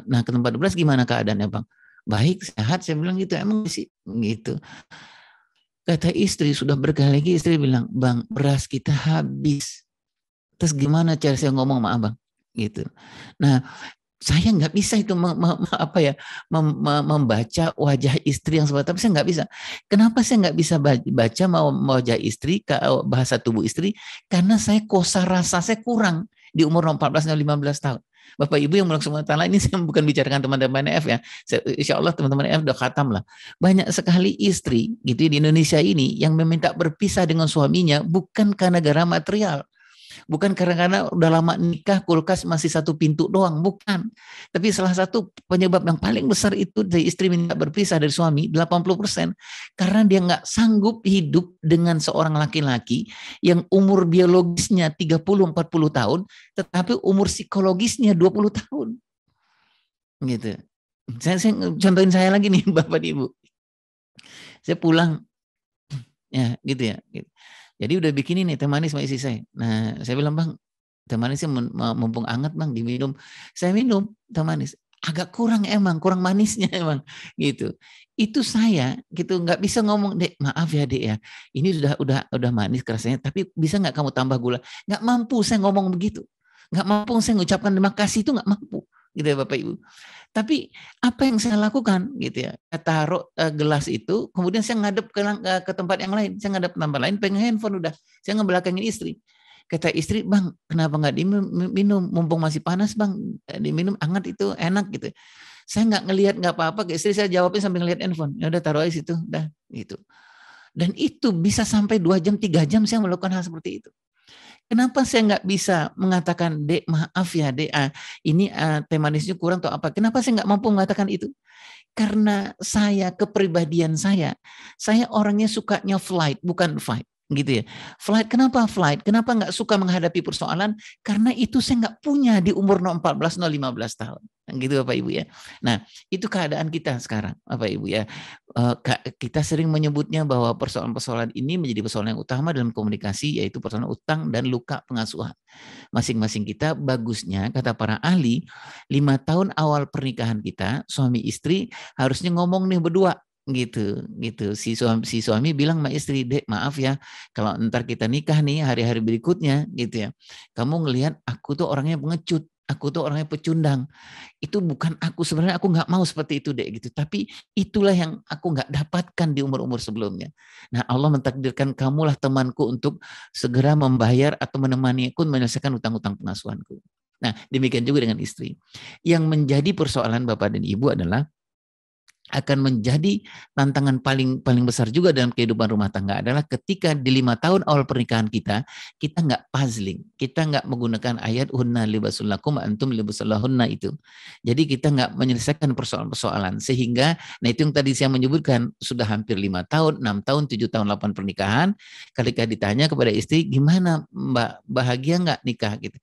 nah ke tempat beras gimana keadaannya Bang? Baik, sehat, saya bilang gitu. Emang sih gitu. Kata istri, sudah berkali-kali istri bilang, Bang, beras kita habis. Terus gimana cara saya ngomong sama Abang? Gitu. Nah, saya nggak bisa itu membaca wajah istri yang seperti itu. Tapi saya nggak bisa. Kenapa saya nggak bisa baca wajah istri, bahasa tubuh istri? Karena saya kosarasa saya kurang di umur 14 dan 15 tahun. Bapak Ibu yang melakukan taala ini saya bukan bicarakan teman-teman F ya. Insya Allah teman-teman F udah khatam lah. Banyak sekali istri gitu di Indonesia ini yang meminta berpisah dengan suaminya bukan karena gara material. Bukan karena udah lama nikah kulkas masih satu pintu doang, bukan. Tapi salah satu penyebab yang paling besar itu dari istri minta berpisah dari suami 80% karena dia nggak sanggup hidup dengan seorang laki-laki yang umur biologisnya 30-40 tahun tetapi umur psikologisnya 20 tahun. Gitu. Saya contohin saya lagi nih Bapak Ibu. Saya pulang ya gitu ya. Gitu. Jadi udah bikin ini teh manis sama istri saya. Nah, saya bilang, Bang, teh manisnya mumpung hangat, Bang, diminum. Saya minum teh manis. Agak kurang kurang manisnya emang gitu. Itu saya gitu nggak bisa ngomong, Dek, maaf ya, Dek ya. Ini udah manis rasanya, tapi bisa nggak kamu tambah gula? Nggak mampu saya ngomong begitu. Nggak mampu saya mengucapkan terima kasih itu nggak mampu. Gitu ya Bapak Ibu. Tapi apa yang saya lakukan gitu ya, saya taruh gelas itu, kemudian saya ngadep ke tempat yang lain, saya ngadep ke tempat lain, pegang handphone udah, saya ngebelakangin istri. Kata istri, Bang, kenapa nggak diminum, mumpung masih panas Bang, diminum hangat itu enak gitu. Saya nggak ngelihat nggak apa-apa, ke istri saya jawabin sambil ngelihat handphone, ya udah taruh aja situ, udah gitu. Dan itu bisa sampai 2 jam, 3 jam saya melakukan hal seperti itu. Kenapa saya nggak bisa mengatakan, Dek, maaf ya, Dek, ini teh manisnya kurang atau apa? Kenapa saya nggak mampu mengatakan itu? Karena saya, kepribadian saya orangnya sukanya flight, bukan fight. Gitu ya. Flight, kenapa flight? Kenapa nggak suka menghadapi persoalan? Karena itu saya nggak punya di umur 14, 15 tahun. Gitu Bapak Ibu ya. Nah, itu keadaan kita sekarang, Bapak Ibu ya. Kita sering menyebutnya bahwa persoalan-persoalan ini menjadi persoalan yang utama dalam komunikasi, yaitu persoalan utang dan luka pengasuhan. Masing-masing kita bagusnya, kata para ahli, 5 tahun awal pernikahan kita, suami istri harusnya ngomong nih berdua. Gitu si suami bilang sama istri, Dek, maaf ya kalau ntar kita nikah nih hari-hari berikutnya gitu ya, kamu ngelihat aku tuh orangnya pengecut, aku tuh orangnya pecundang, itu bukan aku, sebenarnya aku nggak mau seperti itu Dek gitu, tapi itulah yang aku nggak dapatkan di umur-umur sebelumnya. Nah, Allah mentakdirkan kamulah temanku untuk segera membayar atau menemani aku menyelesaikan utang-utang pengasuhanku. Nah, demikian juga dengan istri. Yang menjadi persoalan Bapak dan Ibu adalah akan menjadi tantangan paling besar juga dalam kehidupan rumah tangga adalah ketika di 5 tahun awal pernikahan kita nggak puzzling, kita nggak menggunakan ayat hunna libasul lakum antum libasul lahunna itu. Jadi kita nggak menyelesaikan persoalan-persoalan sehingga, nah itu yang tadi saya menyebutkan sudah hampir 5 tahun, 6 tahun, 7 tahun, 8 pernikahan, ketika ditanya kepada istri, gimana Mbak, bahagia nggak nikah gitu?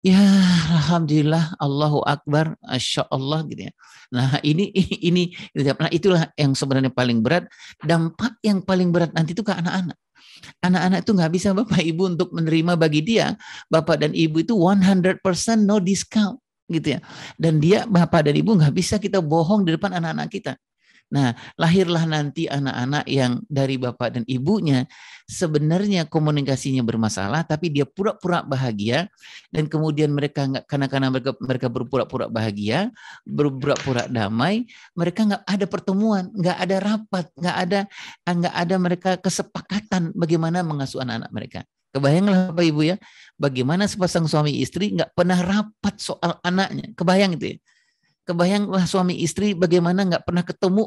Ya, alhamdulillah, Allahu Akbar, Masya Allah gitu ya. Nah ini nah itulah yang sebenarnya paling berat. Dampak yang paling berat nanti itu ke anak-anak. Anak-anak itu nggak bisa Bapak Ibu untuk menerima, bagi dia Bapak dan Ibu itu 100% no discount gitu ya. Dan dia bapak dan ibu nggak bisa kita bohong di depan anak-anak kita. Nah, lahirlah nanti anak-anak yang dari bapak dan ibunya sebenarnya komunikasinya bermasalah, tapi dia pura-pura bahagia, dan kemudian mereka nggak, karena mereka berpura-pura bahagia, berpura-pura damai, mereka nggak ada pertemuan, nggak ada rapat, nggak ada mereka kesepakatan bagaimana mengasuh anak-anak mereka. Kebayanglah Bapak Ibu ya, bagaimana sepasang suami istri nggak pernah rapat soal anaknya. Kebayang itu ya. Kebayanglah suami istri bagaimana nggak pernah ketemu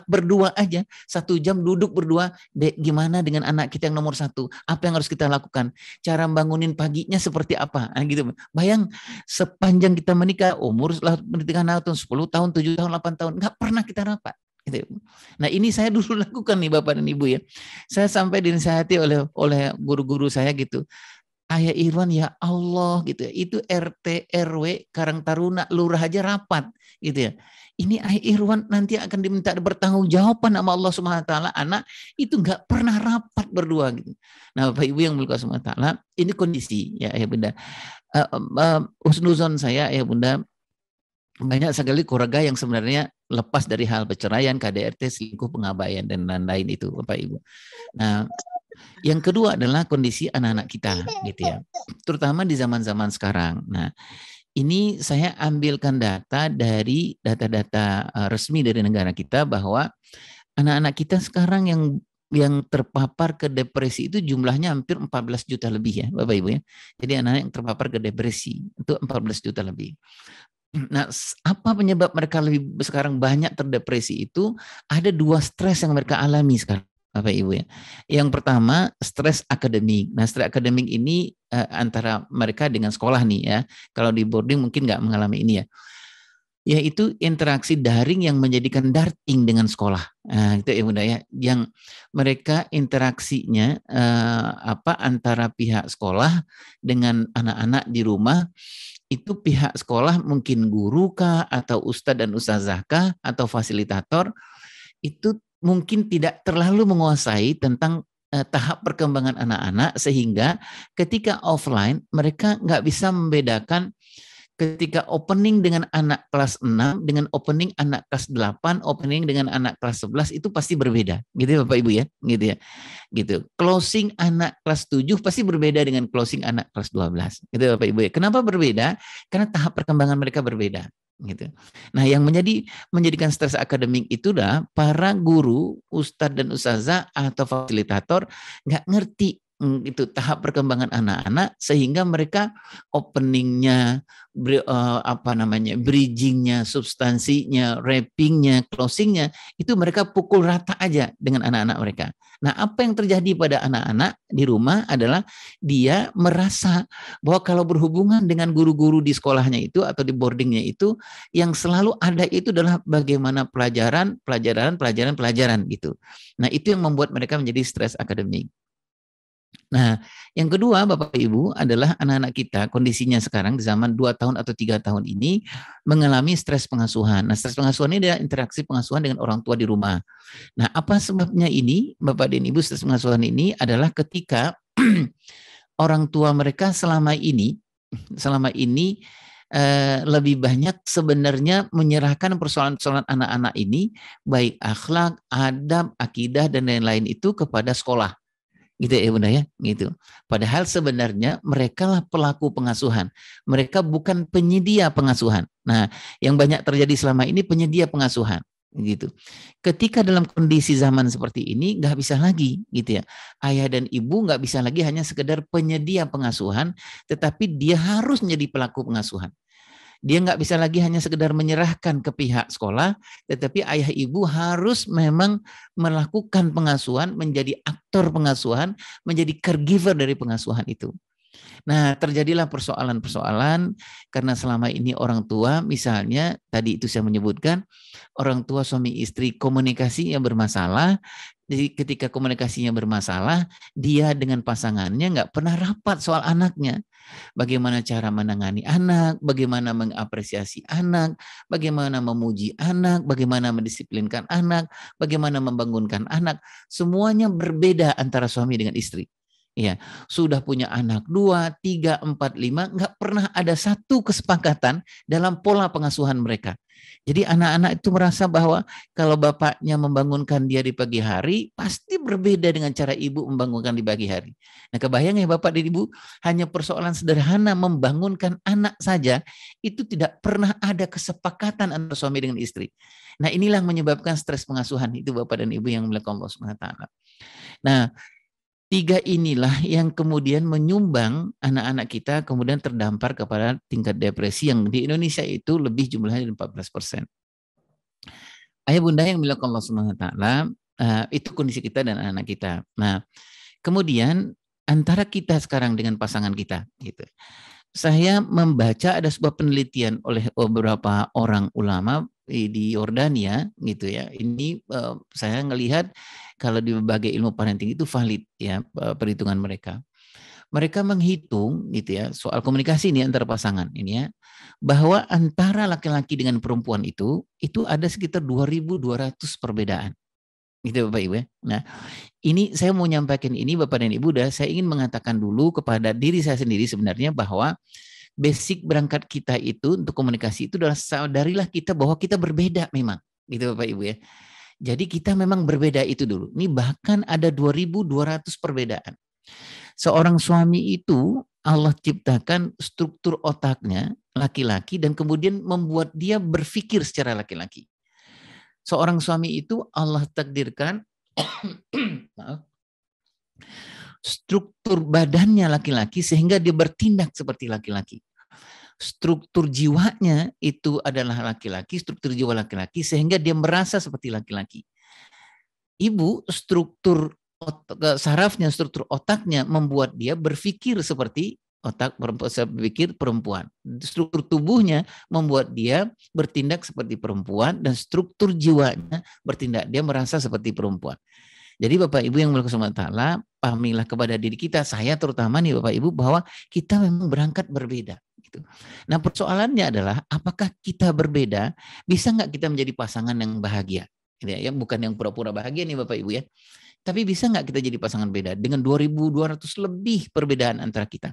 berdua aja 1 jam duduk berdua. Dek, gimana dengan anak kita yang nomor 1? Apa yang harus kita lakukan? Cara bangunin paginya seperti apa? Nah, gitu. Bayang sepanjang kita menikah, umur setelah pernikahan tahun 10 tahun, 7 tahun, 8 tahun, nggak pernah kita rapat. Gitu. Nah, ini saya dulu lakukan nih Bapak dan Ibu ya. Saya sampai dinasihati oleh guru-guru saya gitu. Ayah Irwan, ya Allah gitu ya, itu RT RW Karang Taruna lurah aja rapat gitu ya. Ini Ayah Irwan nanti akan diminta bertanggungjawaban sama Allah Subhanahu wa taala, anak itu nggak pernah rapat berdua gitu. Nah, Bapak Ibu yang mulia Subhanahu wa taala, ini kondisi ya Ayah Bunda. Husnuzon saya Ayah Bunda, banyak sekali keluarga yang sebenarnya lepas dari hal perceraian, KDRT, selingkuh, pengabaian dan lain-lain itu Bapak Ibu. Nah, yang kedua adalah kondisi anak-anak kita, gitu ya. Terutama di zaman-zaman sekarang. Nah, ini saya ambilkan data dari data-data resmi dari negara kita bahwa anak-anak kita sekarang yang terpapar ke depresi itu jumlahnya hampir 14 juta lebih ya, Bapak Ibu ya. Jadi anak-anak yang terpapar ke depresi itu 14 juta lebih. Nah, apa penyebab mereka lebih sekarang banyak terdepresi itu? Ada 2 stres yang mereka alami sekarang, Bapak Ibu ya. Yang pertama, stres akademik. Nah, stres akademik ini antara mereka dengan sekolah nih ya. Kalau di boarding mungkin nggak mengalami ini ya. Yaitu interaksi daring yang menjadikan darting dengan sekolah. Nah, itu ya Bunda ya. Yang mereka interaksinya antara pihak sekolah dengan anak-anak di rumah, itu pihak sekolah mungkin guru kah atau ustadz dan ustazah kah atau fasilitator itu mungkin tidak terlalu menguasai tentang tahap perkembangan anak-anak, sehingga ketika offline mereka nggak bisa membedakan ketika opening dengan anak kelas 6 dengan opening anak kelas 8, opening dengan anak kelas 11 itu pasti berbeda. Gitu ya Bapak Ibu ya, gitu ya. Gitu. Closing anak kelas 7 pasti berbeda dengan closing anak kelas 12. Gitu ya Bapak Ibu ya. Kenapa berbeda? Karena tahap perkembangan mereka berbeda. Gitu. Nah, yang menjadikan stres akademik itulah para guru, ustadz dan ustazah atau fasilitator nggak ngerti itu tahap perkembangan anak-anak, sehingga mereka openingnya, bridgingnya, substansinya, wrappingnya, closingnya itu mereka pukul rata aja dengan anak-anak mereka. Nah, apa yang terjadi pada anak-anak di rumah adalah dia merasa bahwa kalau berhubungan dengan guru-guru di sekolahnya itu atau di boardingnya itu, yang selalu ada itu adalah bagaimana pelajaran gitu. Nah, itu yang membuat mereka menjadi stres akademik. Nah, yang kedua Bapak Ibu adalah anak-anak kita kondisinya sekarang di zaman 2 tahun atau 3 tahun ini mengalami stres pengasuhan. Nah, stres pengasuhan ini adalah interaksi pengasuhan dengan orang tua di rumah. Nah, apa sebabnya ini Bapak dan Ibu? Stres pengasuhan ini adalah ketika orang tua mereka selama ini lebih banyak sebenarnya menyerahkan persoalan-persoalan anak-anak ini, baik akhlak, adab, akidah dan lain-lain itu kepada sekolah. Gitu ya Bunda ya, gitu. Padahal sebenarnya mereka lah pelaku pengasuhan. Mereka bukan penyedia pengasuhan. Nah, yang banyak terjadi selama ini penyedia pengasuhan, gitu. Ketika dalam kondisi zaman seperti ini nggak bisa lagi, gitu ya. Ayah dan ibu nggak bisa lagi hanya sekedar penyedia pengasuhan, tetapi dia harus menjadi pelaku pengasuhan. Dia nggak bisa lagi hanya sekedar menyerahkan ke pihak sekolah, tetapi ayah ibu harus memang melakukan pengasuhan, menjadi aktor pengasuhan, menjadi caregiver dari pengasuhan itu. Nah, terjadilah persoalan-persoalan karena selama ini orang tua, misalnya tadi itu saya menyebutkan, orang tua suami istri komunikasinya bermasalah. Jadi ketika komunikasinya bermasalah, dia dengan pasangannya nggak pernah rapat soal anaknya. Bagaimana cara menangani anak, bagaimana mengapresiasi anak, bagaimana memuji anak, bagaimana mendisiplinkan anak, bagaimana membangunkan anak. Semuanya berbeda antara suami dengan istri. Ya, sudah punya anak 2, 3, 4, 5, nggak pernah ada satu kesepakatan dalam pola pengasuhan mereka. Jadi anak-anak itu merasa bahwa kalau bapaknya membangunkan dia di pagi hari, pasti berbeda dengan cara ibu membangunkan di pagi hari. Nah, kebayang ya bapak dan ibu, hanya persoalan sederhana membangunkan anak saja, itu tidak pernah ada kesepakatan antara suami dengan istri. Nah, inilah yang menyebabkan stres pengasuhan itu bapak dan ibu yang melakukan Allah SWT. Nah, 3 inilah yang kemudian menyumbang anak-anak kita kemudian terdampar kepada tingkat depresi yang di Indonesia itu lebih jumlahnya 14%. Ayah bunda yang dilakukan Allah SWT, itu kondisi kita dan anak kita. Nah, kemudian antara kita sekarang dengan pasangan kita, gitu. Saya membaca ada sebuah penelitian oleh beberapa orang ulama di Yordania, gitu ya. Ini saya ngelihat kalau di berbagai ilmu parenting itu valid ya perhitungan mereka. Mereka menghitung gitu ya soal komunikasi ini antara pasangan ini ya, bahwa antara laki-laki dengan perempuan itu ada sekitar 2.200 perbedaan. Gitu Bapak Ibu ya. Nah, ini saya mau nyampaikan ini Bapak dan Ibu, saya ingin mengatakan dulu kepada diri saya sendiri sebenarnya bahwa basic berangkat kita itu untuk komunikasi itu adalah sadarilah kita bahwa kita berbeda memang. Gitu Bapak Ibu ya. Jadi kita memang berbeda itu dulu. Ini bahkan ada 2.200 perbedaan. Seorang suami itu Allah ciptakan struktur otaknya laki-laki dan kemudian membuat dia berpikir secara laki-laki. Seorang suami itu Allah takdirkan struktur badannya laki-laki sehingga dia bertindak seperti laki-laki. Struktur jiwanya itu adalah laki-laki, struktur jiwa laki-laki sehingga dia merasa seperti laki-laki. Ibu struktur sarafnya, struktur otaknya membuat dia berpikir seperti berpikir perempuan. Struktur tubuhnya membuat dia bertindak seperti perempuan dan struktur jiwanya bertindak dia merasa seperti perempuan. Jadi Bapak Ibu yang berkesumaan ta'ala, pahamilah kepada diri kita, saya terutama nih Bapak Ibu, bahwa kita memang berangkat berbeda. Gitu. Nah persoalannya adalah apakah kita berbeda, bisa nggak kita menjadi pasangan yang bahagia? Ya, bukan yang pura-pura bahagia nih Bapak Ibu ya. Tapi bisa nggak kita jadi pasangan beda dengan 2.200 lebih perbedaan antara kita?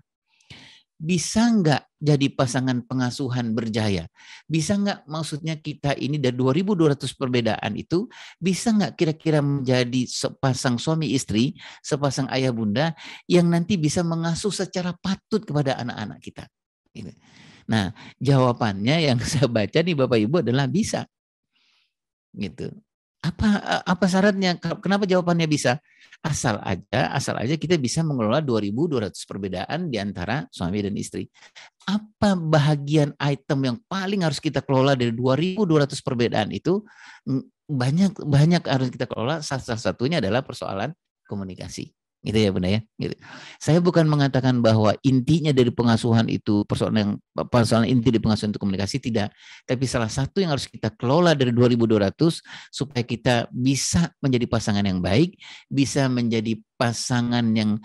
Bisa nggak jadi pasangan pengasuhan berjaya? Bisa nggak maksudnya kita ini dari 2.200 perbedaan itu, bisa nggak kira-kira menjadi sepasang suami istri, sepasang ayah bunda yang nanti bisa mengasuh secara patut kepada anak-anak kita? Nah, jawabannya yang saya baca nih Bapak Ibu adalah bisa. Gitu. Apa syaratnya? Kenapa jawabannya bisa? Asal aja kita bisa mengelola 2.200 perbedaan di antara suami dan istri. Apa bahagian item yang paling harus kita kelola dari 2.200 perbedaan itu? Banyak harus kita kelola. Salah satunya adalah persoalan komunikasi. Gitu ya Bunda ya. Gitu. Saya bukan mengatakan bahwa intinya dari pengasuhan itu persoalan inti dari pengasuhan itu komunikasi, tidak. Tapi salah satu yang harus kita kelola dari 2.200 supaya kita bisa menjadi pasangan yang baik, bisa menjadi pasangan yang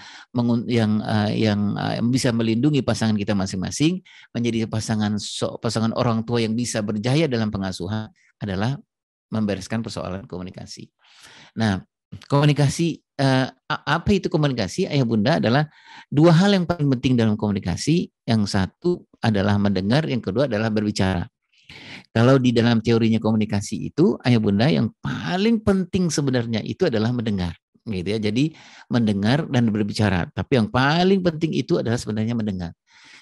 bisa melindungi pasangan kita masing-masing, menjadi pasangan orang tua yang bisa berjaya dalam pengasuhan adalah membereskan persoalan komunikasi. Nah, komunikasi, apa itu komunikasi? Ayah bunda adalah 2 hal yang paling penting dalam komunikasi. Yang satu adalah mendengar, yang kedua adalah berbicara. Kalau di dalam teorinya komunikasi itu, ayah bunda yang paling penting sebenarnya itu adalah mendengar. Gitu ya. Jadi mendengar dan berbicara. Tapi yang paling penting itu adalah sebenarnya mendengar.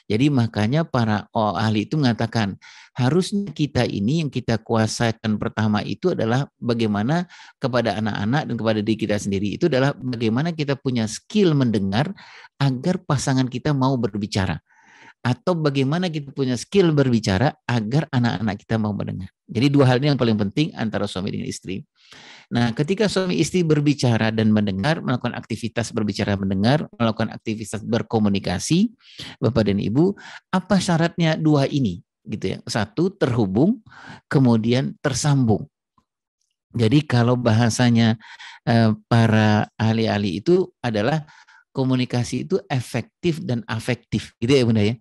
Jadi makanya para ahli itu mengatakan harusnya kita ini yang kita kuasakan pertama itu adalah bagaimana kepada anak-anak dan kepada diri kita sendiri itu adalah bagaimana kita punya skill mendengar agar pasangan kita mau berbicara. Atau bagaimana kita punya skill berbicara agar anak-anak kita mau mendengar. Jadi 2 hal ini yang paling penting antara suami dan istri. Nah, ketika suami istri berbicara dan mendengar, melakukan aktivitas berbicara mendengar, melakukan aktivitas berkomunikasi, Bapak dan Ibu, apa syaratnya 2 ini? Gitu ya. 1, terhubung, kemudian tersambung. Jadi kalau bahasanya para ahli-ahli itu adalah komunikasi itu efektif dan afektif, gitu ya Bunda ya.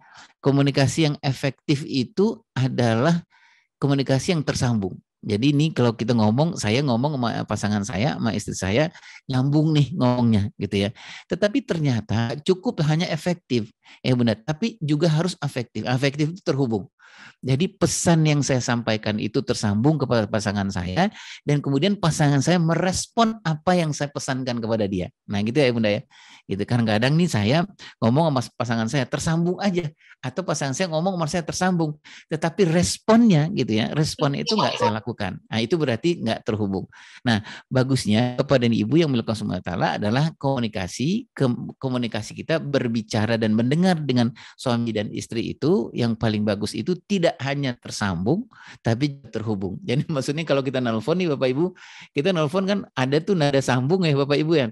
Komunikasi yang efektif itu adalah komunikasi yang tersambung. Jadi ini kalau kita saya ngomong sama pasangan saya, sama istri saya, nyambung nih ngomongnya gitu ya. Tetapi ternyata cukup hanya efektif, benar. Tapi juga harus afektif. Afektif itu terhubung. Jadi pesan yang saya sampaikan itu tersambung kepada pasangan saya, dan kemudian pasangan saya merespon apa yang saya pesankan kepada dia. Nah gitu ya Bunda ya. Gitu kan kadang nih saya ngomong sama pasangan saya tersambung aja, atau pasangan saya ngomong sama saya tersambung, tetapi responnya gitu ya, responnya itu nggak saya lakukan. Nah itu berarti nggak terhubung. Nah bagusnya kepada ibu yang milik Allah SWT adalah komunikasi kita berbicara dan mendengar dengan suami dan istri itu yang paling bagus itu tidak hanya tersambung tapi terhubung. Jadi maksudnya kalau kita nelfon nih Bapak Ibu, kita nelfon kan ada tuh nada sambung ya Bapak Ibu ya.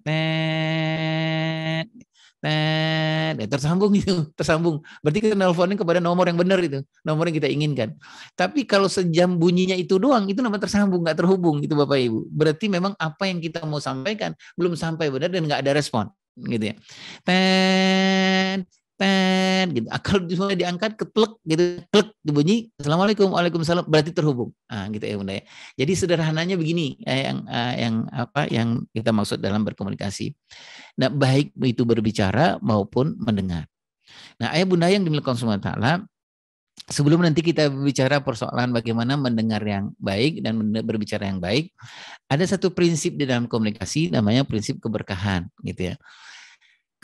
Tersambung itu, tersambung. Berarti kita nelfonin kepada nomor yang benar itu, nomor yang kita inginkan. Tapi kalau sejam bunyinya itu doang, itu namanya tersambung, nggak terhubung itu Bapak Ibu. Berarti memang apa yang kita mau sampaikan belum sampai benar dan nggak ada respon, gitu ya. Gitu. Kalau cuma diangkat keplek gitu, klek dibunyi, assalamualaikum, waalaikumsalam, berarti terhubung. Gitu ya Bunda ya. Jadi sederhananya begini yang kita maksud dalam berkomunikasi. Nah, baik itu berbicara maupun mendengar. Nah, ayah bunda yang dimiliki Allah Taala, sebelum nanti kita bicara persoalan bagaimana mendengar yang baik dan berbicara yang baik, ada satu prinsip di dalam komunikasi namanya prinsip keberkahan, gitu ya.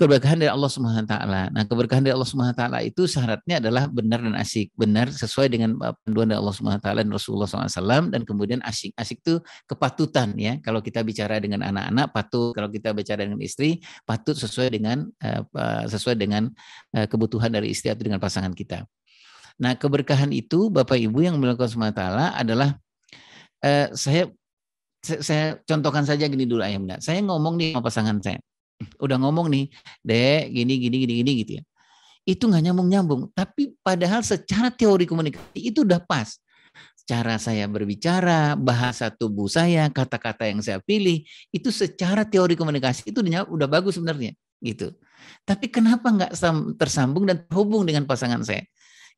Keberkahan dari Allah Subhanahu wa taala. Nah, keberkahan dari Allah Subhanahu wa taala itu syaratnya adalah benar dan asyik. Benar sesuai dengan panduan dari Allah Subhanahu wa taala dan Rasulullah SAW, dan kemudian asyik. Asyik itu kepatutan ya. Kalau kita bicara dengan anak-anak patut, kalau kita bicara dengan istri patut sesuai dengan kebutuhan dari istri atau dengan pasangan kita. Nah, keberkahan itu Bapak Ibu yang melakukan Subhanahu wa taala adalah saya contohkan saja gini dulu ayah bunda. Saya ngomong nih sama pasangan saya. Udah ngomong nih, Dek, gini gitu ya. Itu nggak nyambung, tapi padahal secara teori komunikasi itu udah pas. Cara saya berbicara, bahasa tubuh saya, kata-kata yang saya pilih, itu secara teori komunikasi itu udah bagus sebenarnya, gitu. Tapi kenapa nggak tersambung dan terhubung dengan pasangan saya?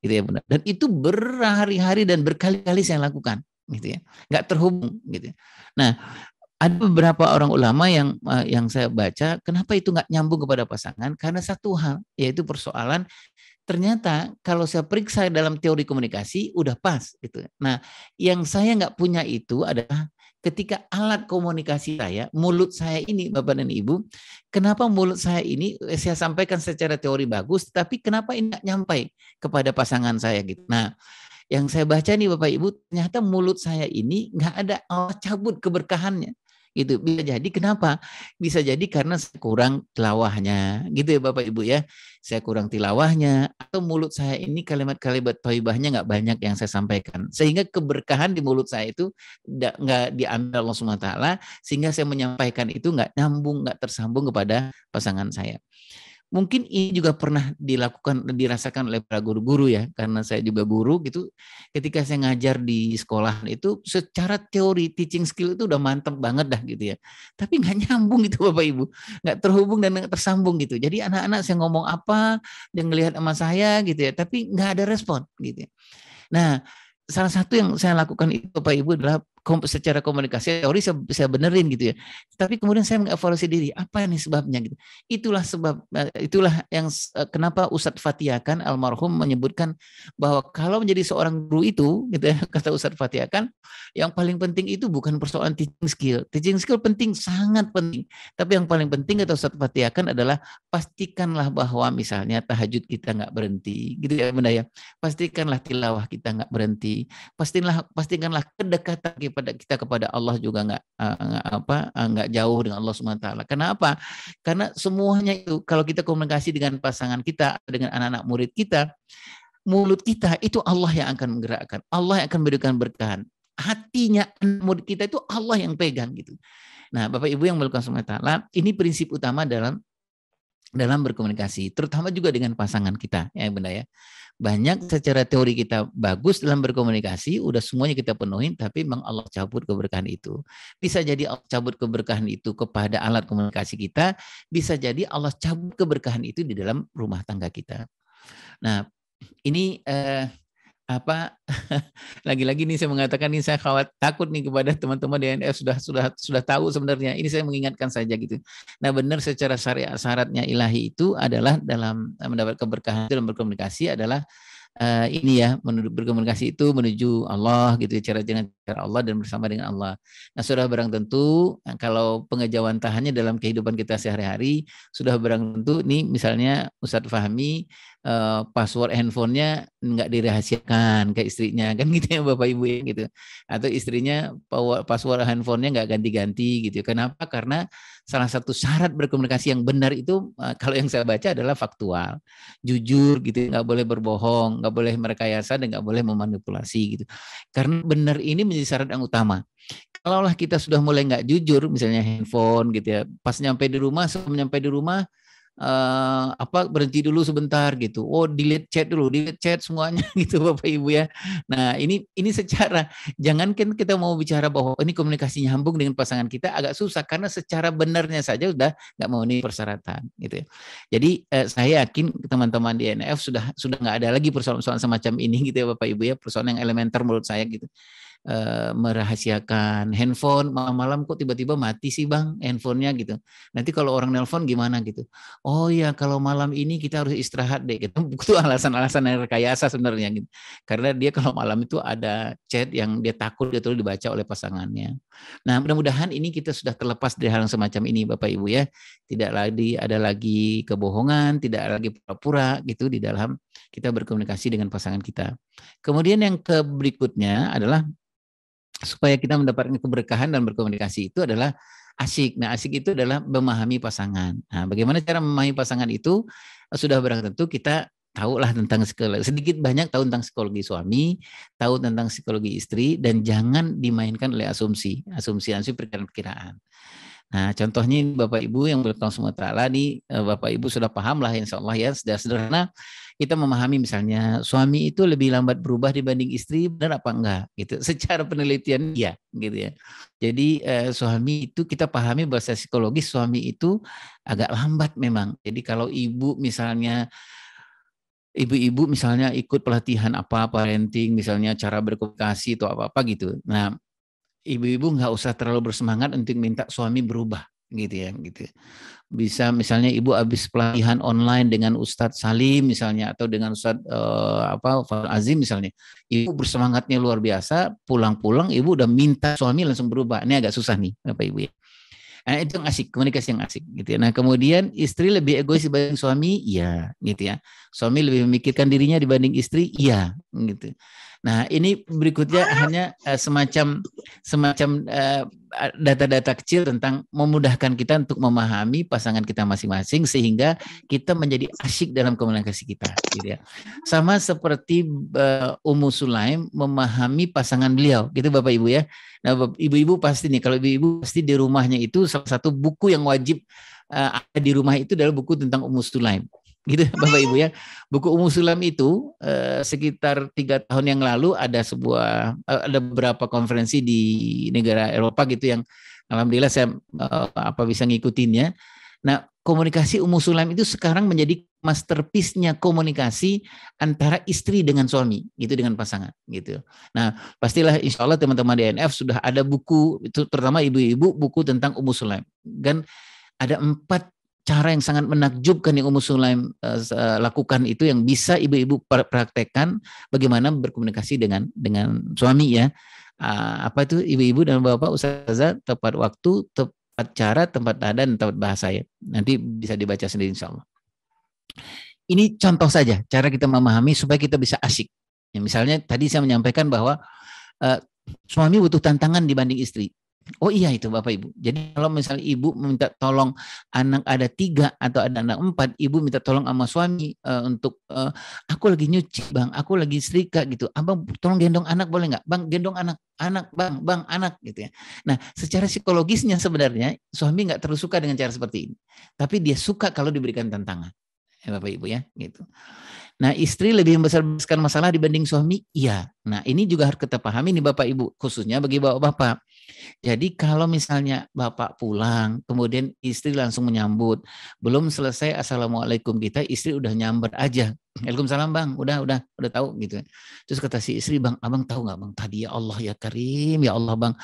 Gitu ya, Bunda. Dan itu berhari-hari dan berkali-kali saya lakukan, gitu ya. Nggak terhubung, gitu. Nah, ada beberapa orang ulama yang saya baca, kenapa itu nggak nyambung kepada pasangan? Karena satu hal, yaitu persoalan ternyata kalau saya periksa dalam teori komunikasi udah pas gitu. Nah, yang saya nggak punya itu adalah ketika alat komunikasi saya, mulut saya ini, Bapak dan Ibu, kenapa mulut saya ini saya sampaikan secara teori bagus, tapi kenapa ini nggak nyampai kepada pasangan saya gitu. Nah, yang saya baca nih Bapak Ibu, ternyata mulut saya ini nggak ada Allah cabut keberkahannya. Gitu. Bisa jadi kenapa? Bisa jadi karena saya kurang tilawahnya, gitu ya Bapak Ibu ya. Saya kurang tilawahnya, atau mulut saya ini kalimat-kalimat thayyibahnya nggak banyak yang saya sampaikan. Sehingga keberkahan di mulut saya itu nggak diambil Allah SWT, sehingga saya menyampaikan itu nggak nyambung, nggak tersambung kepada pasangan saya. Mungkin ini juga pernah dirasakan oleh para guru-guru ya, karena saya juga guru gitu. Ketika saya ngajar di sekolah itu secara teori teaching skill itu udah mantap banget dah gitu ya. Tapi nggak nyambung gitu Bapak Ibu, nggak terhubung dan nggak tersambung gitu. Jadi anak-anak saya ngomong apa, dia ngelihat sama saya gitu ya, tapi nggak ada respon gitu ya. Nah, salah satu yang saya lakukan itu Bapak Ibu adalah secara komunikasi teori saya benerin gitu ya. Tapi kemudian saya mengevaluasi diri, apa nih sebabnya gitu. Itulah yang kenapa Ustadz Fatihah kan almarhum menyebutkan bahwa kalau menjadi seorang guru itu gitu ya, kata Ustadz Fatihah kan yang paling penting itu bukan persoalan teaching skill. Teaching skill penting, sangat penting. Tapi yang paling penting kata Ustadz Fatihah kan adalah pastikanlah bahwa misalnya tahajud kita nggak berhenti gitu ya Bunda ya. Pastikanlah tilawah kita nggak berhenti. Pastikanlah kedekatan kita kepada Allah juga nggak jauh dengan Allah Subhanahu wa taala. Kenapa? Karena semuanya itu kalau kita komunikasi dengan pasangan kita, dengan anak-anak murid kita, mulut kita itu Allah yang akan menggerakkan, Allah yang akan memberikan berkahan. Hatinya murid kita itu Allah yang pegang gitu. Nah, Bapak Ibu yang melakukan Subhanahu wa taala, ini prinsip utama dalam berkomunikasi, terutama juga dengan pasangan kita, ya Bunda ya. Banyak secara teori kita bagus dalam berkomunikasi, udah semuanya kita penuhin, tapi memang Allah cabut keberkahan itu. Bisa jadi Allah cabut keberkahan itu kepada alat komunikasi kita, bisa jadi Allah cabut keberkahan itu di dalam rumah tangga kita. Nah, ini apa lagi-lagi nih saya mengatakan ini saya takut nih kepada teman-teman DNF sudah tahu sebenarnya. Ini saya mengingatkan saja gitu. Nah, benar secara syariat syaratnya ilahi itu adalah dalam mendapat keberkahan dalam berkomunikasi adalah ini ya, berkomunikasi itu menuju Allah gitu, cara dengan cara Allah dan bersama dengan Allah. Nah, sudah barang tentu kalau pengejawantahannya dalam kehidupan kita sehari-hari sudah barang tentu nih, misalnya Ustadz Fahmi password handphonenya nggak dirahasiakan ke istrinya kan gitu ya Bapak Ibu ya gitu, atau istrinya password handphonenya nggak ganti-ganti gitu. Kenapa? Karena salah satu syarat berkomunikasi yang benar itu kalau yang saya baca adalah faktual, jujur gitu, nggak boleh berbohong, nggak boleh merekayasa, dan nggak boleh memanipulasi gitu. Karena benar ini menjadi syarat yang utama. Kalaulah kita sudah mulai nggak jujur, misalnya handphone gitu ya, pas nyampe di rumah, sebelum nyampe di rumah berhenti dulu sebentar gitu. Oh, delete chat semuanya gitu Bapak Ibu ya. Nah, ini secara, jangankan kita mau bicara bahwa ini komunikasi nyambung dengan pasangan kita, agak susah karena secara benarnya saja udah nggak memenuhi persyaratan gitu ya. Jadi saya yakin teman-teman di NF sudah nggak ada lagi persoalan-persoalan semacam ini gitu ya Bapak Ibu ya, persoalan yang elementer menurut saya gitu. Merahasiakan handphone malam-malam kok tiba-tiba mati sih bang handphonenya gitu. Nanti kalau orang nelpon gimana gitu. Oh ya kalau malam ini kita harus istirahat deh. Gitu. Itu alasan-alasan yang rekayasa sebenarnya gitu. Karena dia kalau malam itu ada chat yang dia takut dia terus dibaca oleh pasangannya. Nah mudah-mudahan ini kita sudah terlepas dari hal yang semacam ini Bapak Ibu ya. Tidak lagi ada lagi kebohongan, tidak lagi pura-pura gitu di dalam kita berkomunikasi dengan pasangan kita. Kemudian yang berikutnya adalah supaya kita mendapatkan keberkahan dan berkomunikasi itu adalah asyik. Nah, asyik itu adalah memahami pasangan. Nah, bagaimana cara memahami pasangan itu? Sudah barang tentu kita tahulah tentang sedikit banyak tahu tentang psikologi suami, tahu tentang psikologi istri, dan jangan dimainkan oleh asumsi perkiraan-perkiraan. Nah, contohnya Bapak Ibu yang bertanggung semua ta'ala nih, Bapak Ibu sudah paham lah insya Allah ya, sudah sederhana kita memahami misalnya suami itu lebih lambat berubah dibanding istri, benar apa enggak gitu. Secara penelitian ya gitu ya. Jadi suami itu kita pahami bahasa psikologis suami itu agak lambat memang. Jadi kalau ibu-ibu misalnya ikut pelatihan apa parenting misalnya cara berkomunikasi atau apa-apa gitu. Nah, ibu-ibu nggak usah terlalu bersemangat untuk minta suami berubah gitu ya gitu. Bisa misalnya ibu habis pelatihan online dengan Ustadz Salim misalnya atau dengan Ustadz Azim misalnya, ibu bersemangatnya luar biasa, pulang-pulang ibu udah minta suami langsung berubah. Ini agak susah nih Bapak Ibu ya. Nah, itu yang asik, komunikasi yang asik gitu ya. Nah, kemudian istri lebih egois dibanding suami, iya gitu ya. Suami lebih memikirkan dirinya dibanding istri, iya gitu. Nah, ini berikutnya hanya semacam data-data kecil tentang memudahkan kita untuk memahami pasangan kita masing-masing sehingga kita menjadi asyik dalam komunikasi kita gitu ya. Sama seperti Ummu Sulaim memahami pasangan beliau gitu Bapak Ibu ya. Nah, ibu-ibu pasti nih, kalau ibu-ibu pasti di rumahnya itu salah satu buku yang wajib ada di rumah itu adalah buku tentang Ummu Sulaim. Gitu Bapak Ibu ya. Buku Ummu Sulaim itu sekitar 3 tahun yang lalu ada beberapa konferensi di negara Eropa gitu yang alhamdulillah saya bisa ngikutinnya. Nah, komunikasi Ummu Sulaim itu sekarang menjadi masterpiece-nya komunikasi antara istri dengan suami, gitu dengan pasangan, gitu. Nah, pastilah insya Allah teman-teman DNF sudah ada buku itu, terutama ibu-ibu buku tentang Ummu Sulaim. Dan ada 4 cara yang sangat menakjubkan yang Ummu Sulaim lakukan itu yang bisa ibu-ibu praktekkan bagaimana berkomunikasi dengan suami ya. Apa itu ibu-ibu dan bapak ustazah, tepat waktu, tepat cara, tempat nada, dan tempat bahasa ya. Nanti bisa dibaca sendiri insya Allah. Ini contoh saja cara kita memahami supaya kita bisa asyik. Ya, misalnya tadi saya menyampaikan bahwa suami butuh tantangan dibanding istri. Oh iya itu Bapak Ibu. Jadi kalau misalnya ibu minta tolong anak ada 3 atau ada anak 4, ibu minta tolong sama suami untuk aku lagi nyuci bang, aku lagi setrika gitu. Abang tolong gendong anak boleh nggak? Bang gendong anak bang anak gitu ya. Nah secara psikologisnya sebenarnya suami nggak terlalu suka dengan cara seperti ini. Tapi dia suka kalau diberikan tantangan. Ya Bapak Ibu ya gitu. Nah istri lebih membesar-besarkan masalah dibanding suami, iya. Nah ini juga harus kita pahami nih Bapak Ibu, khususnya bagi bapak-bapak. Jadi kalau misalnya bapak pulang, kemudian istri langsung menyambut, belum selesai assalamualaikum kita, istri udah nyamber aja Waalaikumsalam bang, udah tahu gitu. Terus kata si istri, bang, abang tahu nggak bang, tadi ya Allah ya Karim, ya Allah bang,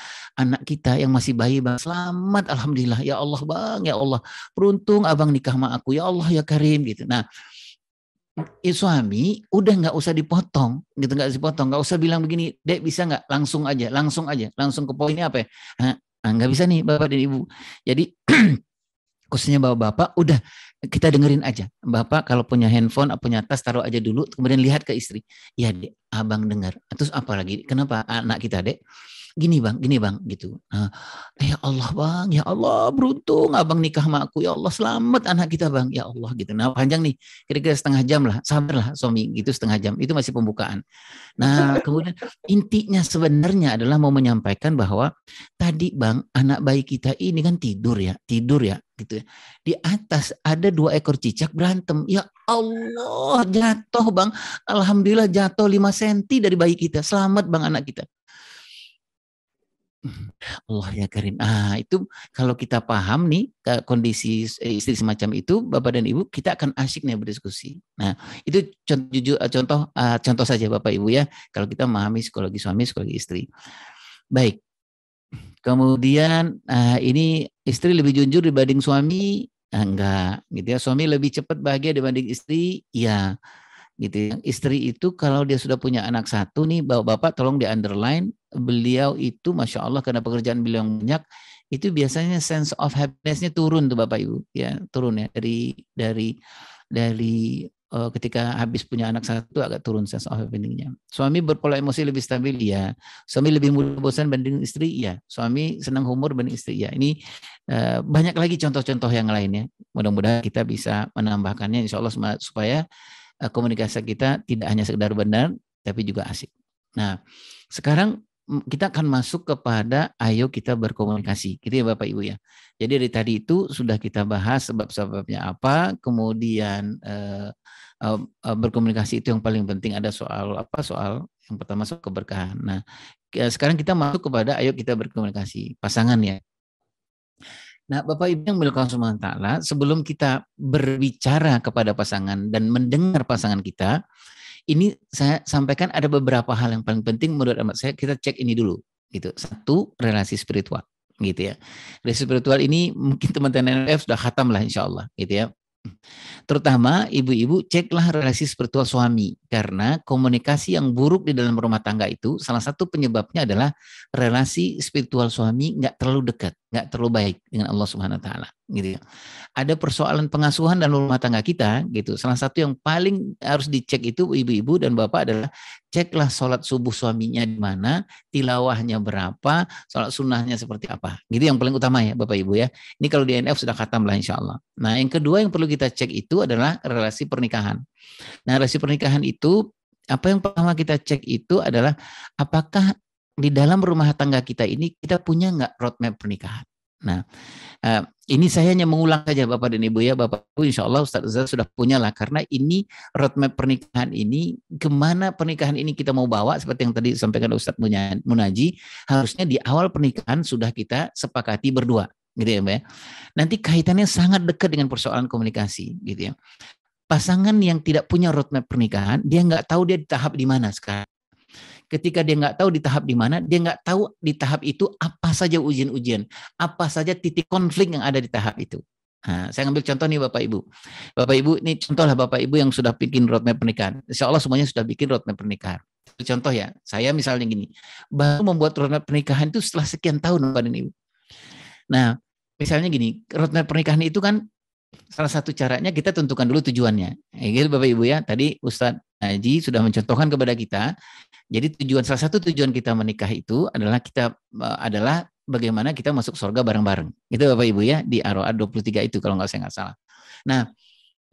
anak kita yang masih bayi bang, selamat alhamdulillah, ya Allah bang, ya Allah, beruntung abang nikah sama aku, ya Allah ya Karim gitu. Nah, suami udah nggak usah dipotong gitu, nggak usah bilang begini, dek bisa nggak, langsung aja, langsung ke poinnya apa ya, nggak bisa nih bapak dan ibu. Jadi khususnya bapak-bapak, udah kita dengerin aja. Bapak kalau punya handphone, punya tas, taruh aja dulu, kemudian lihat ke istri. Ya dek, abang dengar. Terus apa lagi? Kenapa anak kita dek? Gini bang, gitu. Nah, ya Allah bang, ya Allah beruntung abang nikah sama aku, ya Allah selamat anak kita bang, ya Allah gitu. Nah panjang nih, kira-kira setengah jam lah, sabarlah suami gitu, setengah jam, itu masih pembukaan. Nah kemudian intinya sebenarnya adalah mau menyampaikan bahwa tadi bang, anak bayi kita ini kan tidur ya gitu ya. Di atas ada 2 ekor cicak berantem, ya Allah jatuh bang, alhamdulillah jatuh 5 cm dari bayi kita, selamat bang anak kita. Allah ya Karim. Itu kalau kita paham nih kondisi istri semacam itu, Bapak dan Ibu, kita akan asyik nih berdiskusi. Nah, itu contoh saja Bapak Ibu ya, kalau kita memahami psikologi suami, psikologi istri. Baik. Kemudian ini istri lebih jujur dibanding suami? Enggak, gitu ya. Suami lebih cepat bahagia dibanding istri? Ya. Gitu ya. Istri itu kalau dia sudah punya anak 1 nih, Bapak tolong di underline, beliau itu Masya Allah karena pekerjaan beliau banyak, itu biasanya sense of happiness-nya turun tuh Bapak Ibu, ya turun ya, dari ketika habis punya anak 1 agak turun sense of happiness-nya. Suami berpola emosi lebih stabil, ya. Suami lebih mudah bosan banding istri, ya. Suami senang humor banding istri, ya. Ini banyak lagi contoh-contoh yang lainnya. Mudah-mudahan kita bisa menambahkannya insya Allah supaya komunikasi kita tidak hanya sekedar benar, tapi juga asik. Nah, sekarang kita akan masuk kepada ayo kita berkomunikasi, gitu ya Bapak Ibu ya. Jadi dari tadi itu sudah kita bahas sebab-sebabnya apa, kemudian berkomunikasi itu yang paling penting, ada soal yang pertama soal keberkahan. Nah, sekarang kita masuk kepada ayo kita berkomunikasi, pasangan ya. Nah, Bapak Ibu yang dimuliakan Allah SWT, sebelum kita berbicara kepada pasangan dan mendengar pasangan kita, ini saya sampaikan ada beberapa hal yang paling penting menurut saya, kita cek ini dulu gitu. 1, relasi spiritual gitu ya. Relasi spiritual ini mungkin teman-teman NLF sudah khatam lah insya Allah gitu ya. Terutama ibu-ibu, ceklah relasi spiritual suami, karena komunikasi yang buruk di dalam rumah tangga itu salah satu penyebabnya adalah relasi spiritual suami nggak terlalu dekat, nggak terlalu baik dengan Allah Subhanahu Wa Taala, gitu ya. Ada persoalan pengasuhan dalam rumah tangga kita, gitu. Salah satu yang paling harus dicek itu ibu-ibu dan bapak adalah ceklah sholat subuh suaminya di mana, tilawahnya berapa, sholat sunnahnya seperti apa, gitu yang paling utama ya Bapak Ibu ya. Ini kalau di NF sudah khatam lah insya Allah. Nah yang kedua yang perlu kita cek itu adalah relasi pernikahan. Nah relasi pernikahan itu, apa yang pertama kita cek itu adalah apakah di dalam rumah tangga kita ini kita punya nggak roadmap pernikahan. Nah ini saya hanya mengulang saja Bapak dan Ibu ya. Bapak Ibu insya Allah Ustaz Azhar sudah punya lah, karena ini roadmap pernikahan ini, kemana pernikahan ini kita mau bawa, seperti yang tadi disampaikan Ustaz Munaji, harusnya di awal pernikahan sudah kita sepakati berdua gitu ya Mbak ya. Nanti kaitannya sangat dekat dengan persoalan komunikasi gitu ya. Pasangan yang tidak punya roadmap pernikahan, dia nggak tahu dia di tahap di mana sekarang. Ketika dia nggak tahu di tahap di mana, dia nggak tahu di tahap itu apa saja ujian-ujian, apa saja titik konflik yang ada di tahap itu. Nah, saya ambil contoh nih Bapak Ibu. Bapak Ibu, ini contohlah Bapak Ibu yang sudah bikin roadmap pernikahan. Insya Allah semuanya sudah bikin roadmap pernikahan. Contoh ya, saya misalnya gini, baru membuat roadmap pernikahan itu setelah sekian tahun Bapak dan Ibu. Nah, misalnya gini, roadmap pernikahan itu kan salah satu caranya kita tentukan dulu tujuannya. Gitu Bapak Ibu ya, tadi Ustadz Haji sudah mencontohkan kepada kita. Jadi salah satu tujuan kita menikah itu adalah bagaimana kita masuk surga bareng-bareng. Itu Bapak Ibu ya, di Ar-Ra'd 23 itu kalau saya nggak salah. Nah,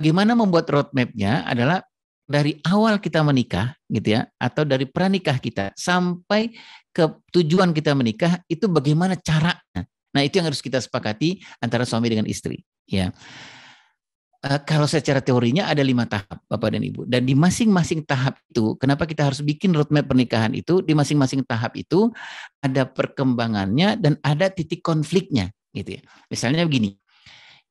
bagaimana membuat roadmap-nya adalah dari awal kita menikah gitu ya, atau dari pranikah kita sampai ke tujuan kita menikah itu bagaimana caranya. Nah, itu yang harus kita sepakati antara suami dengan istri ya. Kalau secara teorinya ada 5 tahap Bapak dan Ibu, dan di masing-masing tahap itu, kenapa kita harus bikin roadmap pernikahan itu, di masing-masing tahap itu ada perkembangannya dan ada titik konfliknya gitu ya. Misalnya begini,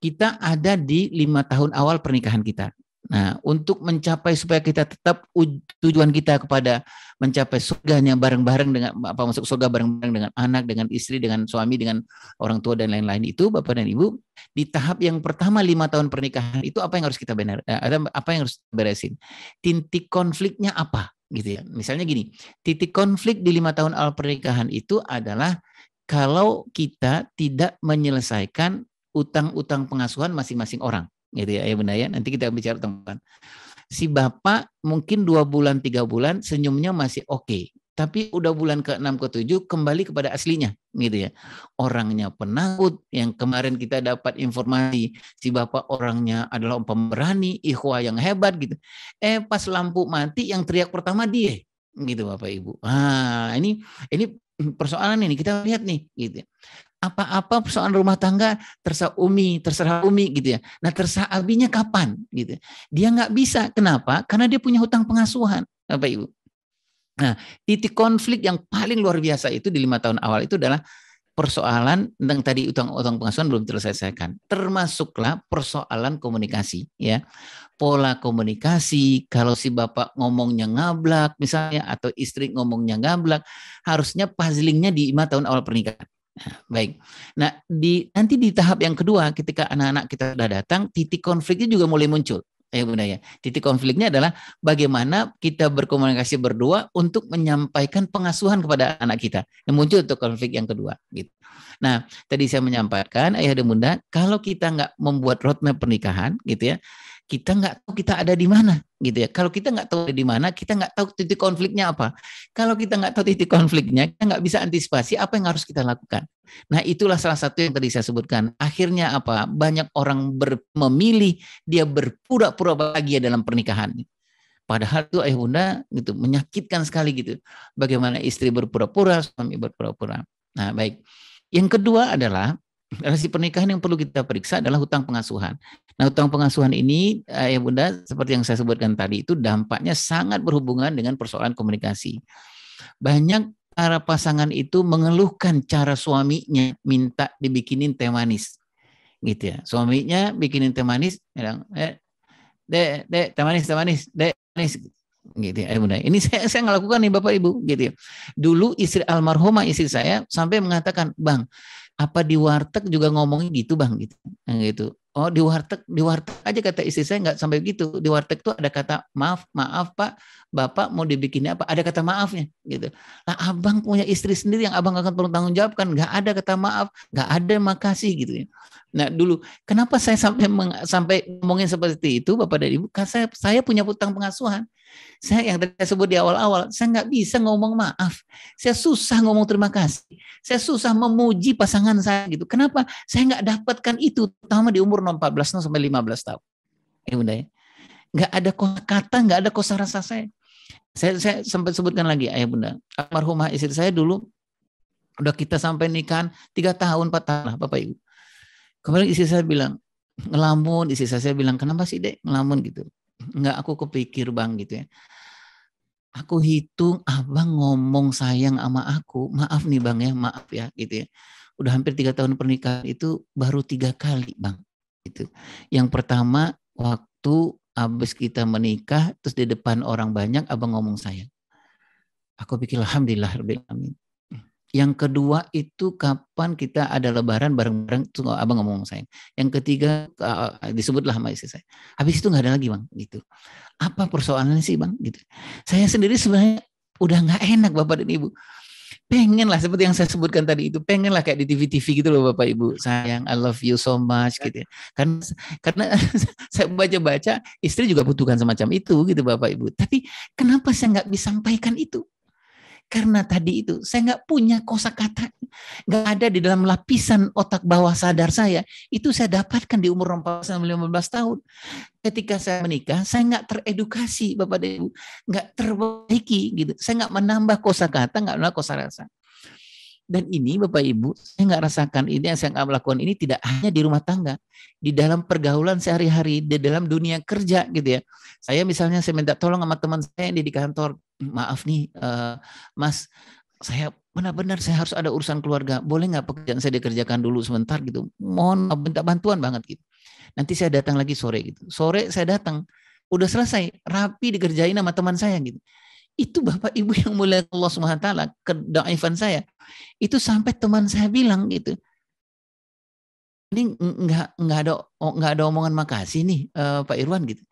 kita ada di 5 tahun awal pernikahan kita Nah, untuk mencapai supaya kita tetap tujuan kita kepada mencapai surganya bareng-bareng dengan masuk surga bareng-bareng dengan anak, dengan istri, dengan suami, dengan orang tua dan lain-lain itu, Bapak dan Ibu, di tahap yang pertama 5 tahun pernikahan itu apa yang harus kita apa yang harus kita beresin? Titik konfliknya apa gitu ya. Misalnya gini, titik konflik di 5 tahun awal pernikahan itu adalah kalau kita tidak menyelesaikan utang-utang pengasuhan masing-masing orang. Gitu ya, Bunda ya. Nanti kita bicara teman. Si bapak mungkin 2 bulan 3 bulan senyumnya masih oke, tapi udah bulan ke-6 ke-7 kembali kepada aslinya, gitu ya. Orangnya penakut, yang kemarin kita dapat informasi si bapak orangnya adalah pemberani, ikhwah yang hebat gitu. Pas lampu mati yang teriak pertama dia, gitu Bapak Ibu. Ini persoalan ini kita lihat nih, gitu ya. Apa-apa persoalan rumah tangga terserah Umi gitu ya. Nah terserah abinya kapan gitu. Dia nggak bisa. Kenapa? Karena dia punya hutang pengasuhan, Bapak Ibu. Nah titik konflik yang paling luar biasa itu di 5 tahun awal itu adalah persoalan tentang tadi utang pengasuhan belum terselesaikan. Termasuklah persoalan komunikasi ya. Pola komunikasi, kalau si bapak ngomongnya ngablak misalnya atau istri ngomongnya ngablak, harusnya puzzlingnya di 5 tahun awal pernikahan. Nah, baik. Nah, nanti di tahap yang kedua ketika anak-anak kita sudah datang, titik konfliknya juga mulai muncul. Bunda ya. Titik konfliknya adalah bagaimana kita berkomunikasi berdua untuk menyampaikan pengasuhan kepada anak kita. Yang muncul untuk konflik yang kedua gitu. Nah, tadi saya menyampaikan ayah dan bunda, kalau kita nggak membuat roadmap pernikahan gitu ya, kita nggak tahu kita ada di mana gitu ya. Kalau kita nggak tahu ada di mana, kita nggak tahu titik konfliknya apa. Kalau kita nggak tahu titik konfliknya, kita nggak bisa antisipasi apa yang harus kita lakukan. Nah itulah salah satu yang tadi saya sebutkan. Akhirnya apa? Banyak orang memilih dia berpura-pura bahagia dalam pernikahan. Padahal itu ayah bunda gitu menyakitkan sekali gitu. Bagaimana istri berpura-pura, suami berpura-pura. Nah baik. Yang kedua adalah relasi pernikahan yang perlu kita periksa adalah hutang pengasuhan. Nah, hutang pengasuhan ini, ya Bunda, seperti yang saya sebutkan tadi, itu dampaknya sangat berhubungan dengan persoalan komunikasi. Banyak para pasangan itu mengeluhkan cara suaminya minta dibikinin teh manis. Gitu ya. Suaminya bikinin teh manis, bilang, Dek, teh manis, Dek, manis. Gitu ya, Bunda. Ini saya ngelakukan nih Bapak Ibu, gitu ya. Dulu almarhumah istri saya sampai mengatakan, Bang, apa di warteg juga ngomongin gitu Bang gitu. Gitu. Oh di warteg aja kata istri saya nggak sampai gitu. Di warteg tuh ada kata maaf Pak, Bapak mau dibikinnya apa? Ada kata maafnya gitu. Nah abang punya istri sendiri yang abang akan perlu tanggung jawabkan. Nggak ada kata maaf, nggak ada makasih gitu ya. Nah dulu kenapa saya sampai ngomongin seperti itu Bapak dan Ibu? Karena saya punya hutang pengasuhan. Saya yang tadi saya sebut di awal-awal, saya nggak bisa ngomong maaf. Saya susah ngomong terima kasih. Saya susah memuji pasangan saya gitu. Kenapa? Saya nggak dapatkan itu, terutama di umur 14 sampai 15 tahun. Ya Bunda ya. Nggak ada kata, nggak ada kosakata saya. Saya sempat sebutkan lagi, ayah Bunda. Almarhumah istri saya dulu, udah kita sampai nikahan 3 tahun, 4 tahun lah Bapak Ibu. Kemudian istri saya bilang, ngelamun, istri saya bilang, kenapa sih Dek ngelamun gitu? Enggak, aku kepikir Bang gitu ya. Aku hitung abang ngomong sayang sama aku, maaf nih Bang ya, maaf ya gitu ya. Udah hampir 3 tahun pernikahan itu baru 3 kali Bang. Gitu. Yang pertama waktu habis kita menikah, terus di depan orang banyak abang ngomong sayang. Aku pikir alhamdulillah rabbil alamin. Yang kedua itu kapan kita ada lebaran bareng-bareng tuh abang ngomong sayang. Yang ketiga disebutlah sama istri saya. Habis itu nggak ada lagi Bang gitu. Apa persoalannya sih Bang gitu. Saya sendiri sebenarnya udah nggak enak Bapak dan Ibu. Pengen lah seperti yang saya sebutkan tadi itu, pengen lah kayak di TV-TV gitu loh Bapak Ibu. Sayang, I love you so much gitu ya. Karena saya baca-baca istri juga butuhkan semacam itu gitu Bapak Ibu. Tapi kenapa saya nggak bisa sampaikan itu? Karena tadi itu saya nggak punya kosakata, nggak ada di dalam lapisan otak bawah sadar saya. Itu saya dapatkan di umur 14-15 tahun. Ketika saya menikah, saya nggak teredukasi, Bapak dan Ibu, nggak terbaiki gitu. Saya nggak menambah kosakata, nggak menambah kosarasa. Dan ini Bapak Ibu, saya nggak rasakan ini yang saya nggak melakukan ini tidak hanya di rumah tangga, di dalam pergaulan sehari-hari, di dalam dunia kerja gitu ya. Saya misalnya saya minta tolong sama teman saya yang di kantor, maaf nih Mas, saya benar-benar saya harus ada urusan keluarga, boleh nggak pekerjaan saya dikerjakan dulu sebentar gitu, mohon minta bantuan banget gitu. Nanti saya datang lagi sore gitu. Sore saya datang, udah selesai, rapi dikerjain sama teman saya gitu. Itu Bapak Ibu yang mulia Allah Subhanahu wa taala, kedaifan saya. Itu sampai teman saya bilang gitu. Ini nggak ada omongan makasih nih Pak Irwan gitu.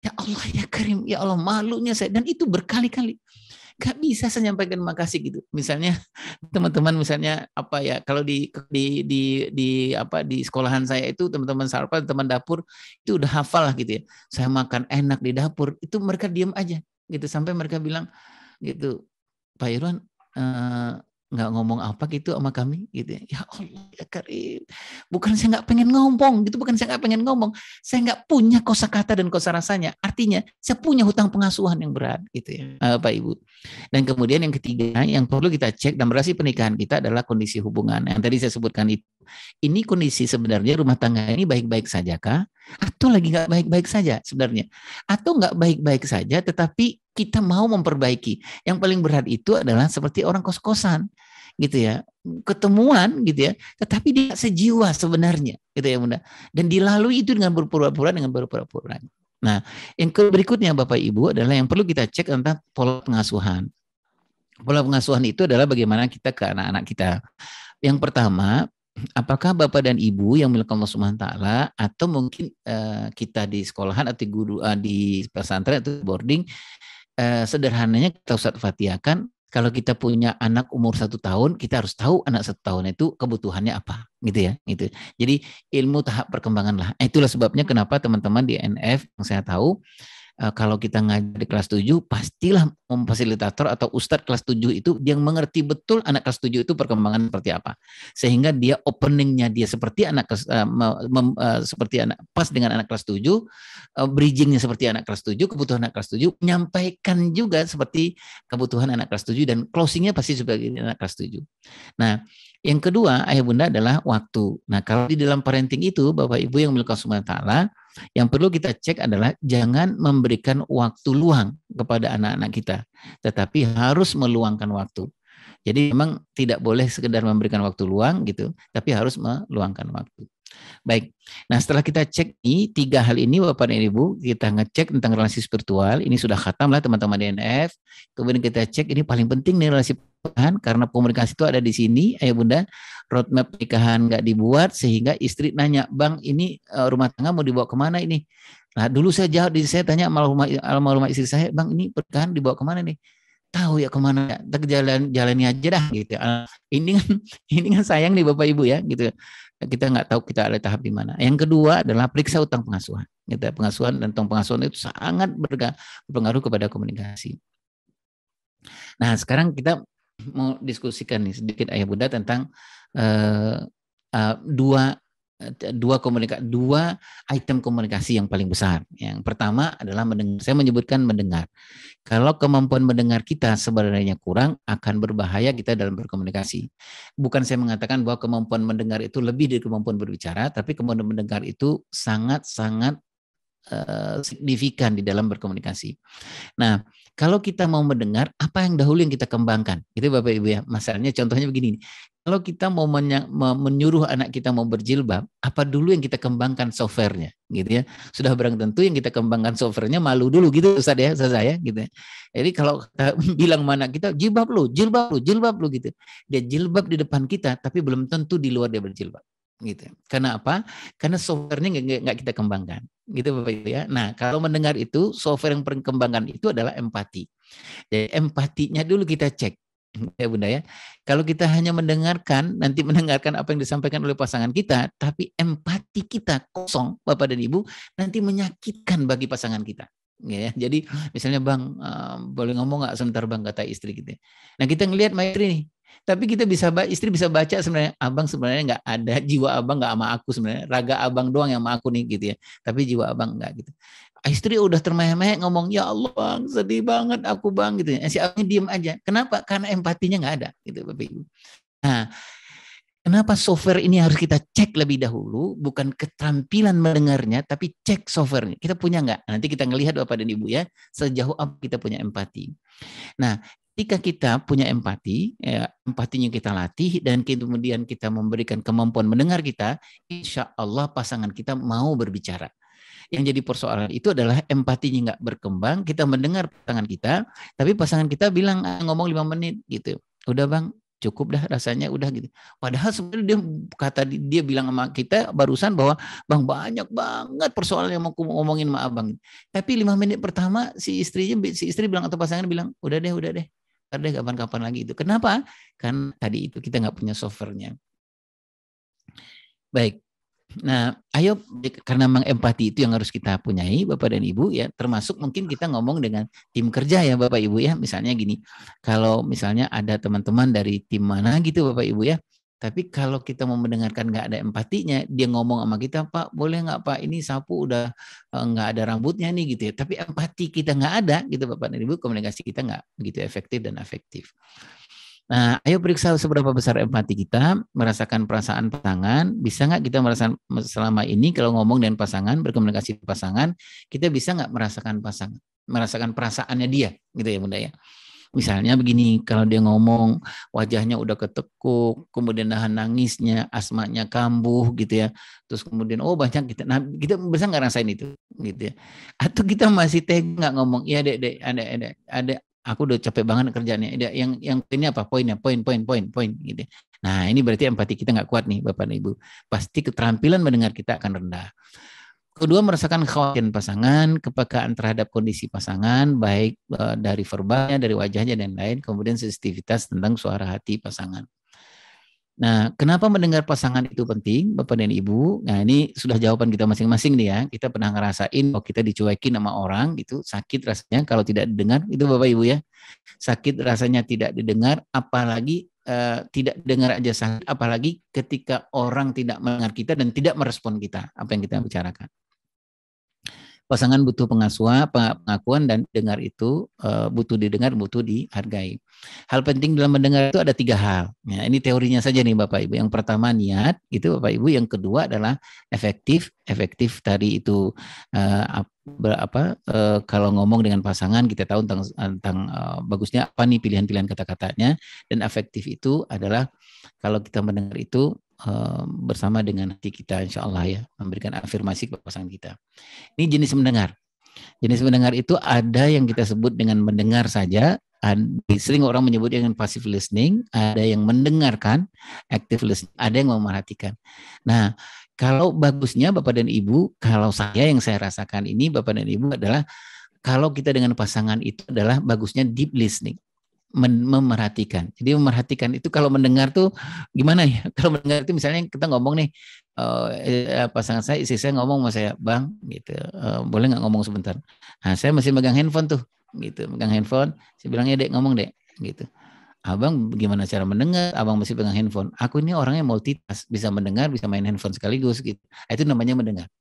Ya Allah ya Karim, ya Allah malunya saya, dan itu berkali-kali. Gak bisa saya nyampaikan makasih gitu. Misalnya teman-teman misalnya apa ya, kalau di apa di sekolahan saya itu teman-teman sarpa, teman dapur itu udah hafal lah gitu ya. Saya makan enak di dapur, itu mereka diam aja gitu sampai mereka bilang gitu, Pak Irwan nggak ngomong apa gitu sama kami gitu ya. Ya Allah ya Karim, bukan saya nggak pengen ngomong gitu, bukan saya nggak pengen ngomong, saya nggak punya kosakata dan kosarasanya, artinya saya punya hutang pengasuhan yang berat gitu ya Pak Ibu. Dan kemudian yang ketiga yang perlu kita cek dalam relasi pernikahan kita adalah kondisi hubungan yang tadi saya sebutkan itu. Ini kondisi sebenarnya rumah tangga ini baik-baik saja kah? Atau lagi nggak baik-baik saja sebenarnya? Atau nggak baik-baik saja tetapi kita mau memperbaiki. Yang paling berat itu adalah seperti orang kos-kosan gitu ya, ketemuan gitu ya, tetapi dia sejiwa sebenarnya gitu ya Bunda. Dan dilalui itu dengan berpura-pura. Nah, yang berikutnya Bapak Ibu adalah yang perlu kita cek tentang pola pengasuhan. Pola pengasuhan itu adalah bagaimana kita ke anak-anak kita. Yang pertama, apakah Bapak dan Ibu yang milik Allah Subhanahu wa taala atau mungkin kita di sekolahan atau guru di pesantren atau boarding, sederhananya kita Ustaz Fatihahkan, kalau kita punya anak umur 1 tahun, kita harus tahu anak 1 tahun itu kebutuhannya apa, gitu ya. Gitu. Jadi ilmu tahap perkembangan lah. Itulah sebabnya kenapa teman-teman di NF yang saya tahu, kalau kita ngajar di kelas 7, pastilah fasilitator atau ustadz kelas 7 itu dia mengerti betul anak kelas 7 itu perkembangan seperti apa. Sehingga dia openingnya dia seperti anak seperti anak pas dengan anak kelas 7, bridgingnya seperti anak kelas 7, kebutuhan anak kelas 7, menyampaikan juga seperti kebutuhan anak kelas 7 dan closingnya pasti sebagai anak kelas 7. Nah, yang kedua ayah bunda adalah waktu. Nah, kalau di dalam parenting itu Bapak Ibu yang milik Allah Subhanahu wa taala, yang perlu kita cek adalah jangan memberikan waktu luang kepada anak-anak kita, tetapi harus meluangkan waktu. Jadi memang tidak boleh sekedar memberikan waktu luang gitu, tapi harus meluangkan waktu. Baik, nah setelah kita cek nih 3 hal ini Bapak dan Ibu, kita ngecek tentang relasi spiritual, ini sudah khatam lah teman-teman DNF. Kemudian kita cek ini paling penting nih relasi pernikahan, karena komunikasi itu ada di sini, ayah bunda, roadmap pernikahan nggak dibuat sehingga istri nanya, Bang ini rumah tangga mau dibawa kemana ini? Nah dulu saya jawab, saya tanya almarhumah istri saya, Bang ini pernikahan dibawa kemana nih? Tahu ya kemana, jalani aja dah gitu. Ini kan sayang nih Bapak Ibu ya gitu. Kita nggak tahu kita ada tahap di mana. Yang kedua adalah periksa utang pengasuhan. Gitu. Pengasuhan dan utang pengasuhan itu sangat berpengaruh kepada komunikasi. Nah sekarang kita mau diskusikan nih sedikit ayah bunda tentang dua item komunikasi yang paling besar. Yang pertama adalah mendengar. Saya menyebutkan mendengar. Kalau kemampuan mendengar kita sebenarnya kurang, akan berbahaya kita dalam berkomunikasi. Bukan saya mengatakan bahwa kemampuan mendengar itu lebih dari kemampuan berbicara, tapi kemampuan mendengar itu sangat-sangat signifikan di dalam berkomunikasi. Nah, kalau kita mau mendengar, apa yang dahulu yang kita kembangkan? Itu Bapak Ibu ya. Masalahnya contohnya begini. Kalau kita mau menyuruh anak kita mau berjilbab, apa dulu yang kita kembangkan softwarenya, gitu ya? Sudah barang tentu yang kita kembangkan softwarenya malu dulu, gitu Ustaz ya, saya, gitu. Jadi kalau kita bilang mana kita jilbab lu, gitu. Dia jilbab di depan kita, tapi belum tentu di luar dia berjilbab, gitu. Karena apa? Karena softwarenya nggak kita kembangkan, gitu Bapak Ibu ya. Nah kalau mendengar itu, software yang perkembangan itu adalah empati. Jadi empatinya dulu kita cek. Ya bunda ya, kalau kita hanya mendengarkan, nanti mendengarkan apa yang disampaikan oleh pasangan kita, tapi empati kita kosong, Bapak dan Ibu, nanti menyakitkan bagi pasangan kita. Ya, jadi misalnya Bang, boleh ngomong nggak sebentar Bang, kata istri gitu. Nah kita ngelihat Maitri nih, tapi kita istri bisa baca sebenarnya, Abang sebenarnya nggak ada, jiwa Abang nggak sama aku sebenarnya, raga Abang doang yang sama aku nih gitu ya, tapi jiwa Abang nggak gitu. Istri udah termehek-mehek ngomong, ya Allah Bang, sedih banget aku Bang gitu. Si abang diem aja. Kenapa? Karena empatinya nggak ada gitu Bapak Ibu. Nah, kenapa software ini harus kita cek lebih dahulu, bukan keterampilan mendengarnya, tapi cek softwarenya. Kita punya nggak? Nanti kita ngelihat Bapak dan Ibu ya, sejauh apa kita punya empati. Nah, ketika kita punya empati, ya, empatinya kita latih dan kemudian kita memberikan kemampuan mendengar kita, insya Allah pasangan kita mau berbicara. Yang jadi persoalan itu adalah empatinya nggak berkembang, kita mendengar pasangan kita, tapi pasangan kita bilang ngomong 5 menit gitu. Udah bang, cukup dah rasanya udah gitu. Padahal sebenarnya dia bilang sama kita barusan bahwa bang banyak banget persoalan yang mau ngomongin sama abang. Tapi 5 menit pertama si istri bilang atau pasangan bilang udah deh, ntar deh kapan-kapan lagi itu. Kenapa? Kan tadi itu kita nggak punya softwarenya. Baik. Nah, ayo karena memang empati itu yang harus kita punyai Bapak dan Ibu ya, termasuk mungkin kita ngomong dengan tim kerja ya Bapak Ibu ya. Misalnya gini, kalau misalnya ada teman-teman dari tim mana gitu Bapak Ibu ya, tapi kalau kita mau mendengarkan nggak ada empatinya, dia ngomong sama kita, Pak boleh nggak Pak ini sapu udah nggak ada rambutnya nih gitu ya, tapi empati kita nggak ada gitu Bapak dan Ibu, komunikasi kita nggak begitu efektif dan afektif. Nah, ayo periksa seberapa besar empati kita, merasakan perasaan pasangan, bisa nggak kita merasakan selama ini kalau ngomong dengan pasangan, berkomunikasi dengan pasangan, kita bisa nggak merasakan perasaannya dia, gitu ya Bunda ya. Misalnya begini, kalau dia ngomong wajahnya udah ketekuk, kemudian nahan nangisnya, asmanya kambuh gitu ya, terus kemudian banyak kita bisa nggak rasain itu, gitu ya. Atau kita masih tega nggak ngomong, iya dek, ada aku udah capek banget kerjaannya. Yang ini apa? Poin gitu. Nah, ini berarti empati kita nggak kuat nih, Bapak dan Ibu. Pasti keterampilan mendengar kita akan rendah. Kedua, merasakan kekhawatiran pasangan, kepekaan terhadap kondisi pasangan, baik dari verbalnya, dari wajahnya dan lain. Kemudian sensitivitas tentang suara hati pasangan. Nah, kenapa mendengar pasangan itu penting, Bapak dan Ibu? Nah, ini sudah jawaban kita masing-masing nih ya. Kita pernah ngerasain kalau kita dicuekin sama orang gitu, sakit rasanya kalau tidak didengar, itu Bapak Ibu ya. Sakit rasanya tidak didengar, apalagi tidak dengar aja sakit, apalagi ketika orang tidak mendengar kita dan tidak merespon kita, apa yang kita bicarakan. Pasangan butuh pengakuan dan dengar itu butuh didengar, butuh dihargai. Hal penting dalam mendengar itu ada 3 hal. Ya, ini teorinya saja nih Bapak Ibu. Yang pertama niat, itu Bapak Ibu. Yang kedua adalah efektif tadi itu kalau ngomong dengan pasangan kita tahu tentang bagusnya apa nih pilihan-pilihan kata-katanya, dan efektif itu adalah kalau kita mendengar itu bersama dengan hati kita, insya Allah ya, memberikan afirmasi kepada pasangan kita. Ini jenis mendengar. Jenis mendengar itu ada yang kita sebut dengan mendengar saja, sering orang menyebut dengan passive listening, ada yang mendengarkan, active listening, ada yang memerhatikan. Nah, kalau bagusnya Bapak dan Ibu, kalau yang saya rasakan ini Bapak dan Ibu adalah kalau kita dengan pasangan itu adalah bagusnya deep listening. Memerhatikan. Jadi memerhatikan itu kalau mendengar tuh gimana ya? Kalau mendengar itu misalnya kita ngomong nih, pasangan saya, istri saya ngomong sama saya, Bang, gitu, boleh nggak ngomong sebentar? Nah, saya masih megang handphone tuh, gitu, megang handphone. Saya bilang ya dek, ngomong dek, gitu. Abang gimana cara mendengar? Abang masih pegang handphone. Aku ini orangnya multitask, bisa mendengar, bisa main handphone sekaligus, gitu. Itu namanya mendengar.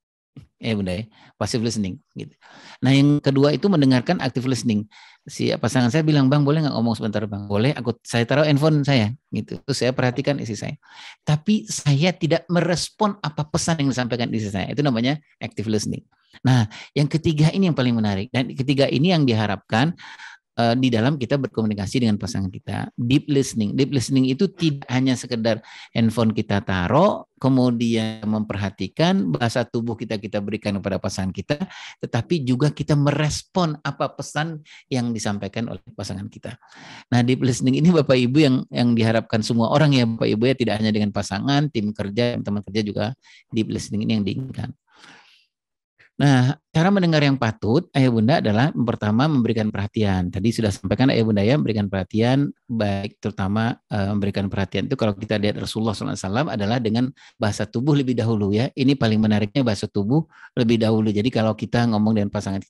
Bunda ya, passive listening gitu. Nah, yang kedua itu mendengarkan active listening. Si pasangan saya bilang, Bang, boleh nggak ngomong sebentar, Bang? Boleh, saya taruh handphone saya gitu. Terus saya perhatikan istri saya. Tapi saya tidak merespon apa pesan yang disampaikan istri saya. Itu namanya active listening. Nah, yang ketiga ini yang paling menarik, dan ketiga ini yang diharapkan di dalam kita berkomunikasi dengan pasangan kita. Deep listening. Deep listening itu tidak hanya sekedar handphone kita taruh, kemudian memperhatikan bahasa tubuh kita berikan kepada pasangan kita, tetapi juga kita merespon apa pesan yang disampaikan oleh pasangan kita. Nah, deep listening ini Bapak Ibu yang diharapkan semua orang ya Bapak Ibu ya, tidak hanya dengan pasangan, tim kerja, teman kerja juga deep listening ini yang diinginkan. Nah, cara mendengar yang patut, Ayah Bunda adalah pertama memberikan perhatian. Tadi sudah sampaikan Ayah Bunda ya, memberikan perhatian, baik terutama memberikan perhatian itu kalau kita lihat Rasulullah SAW adalah dengan bahasa tubuh lebih dahulu ya. Ini paling menariknya bahasa tubuh lebih dahulu. Jadi kalau kita ngomong dengan pasangan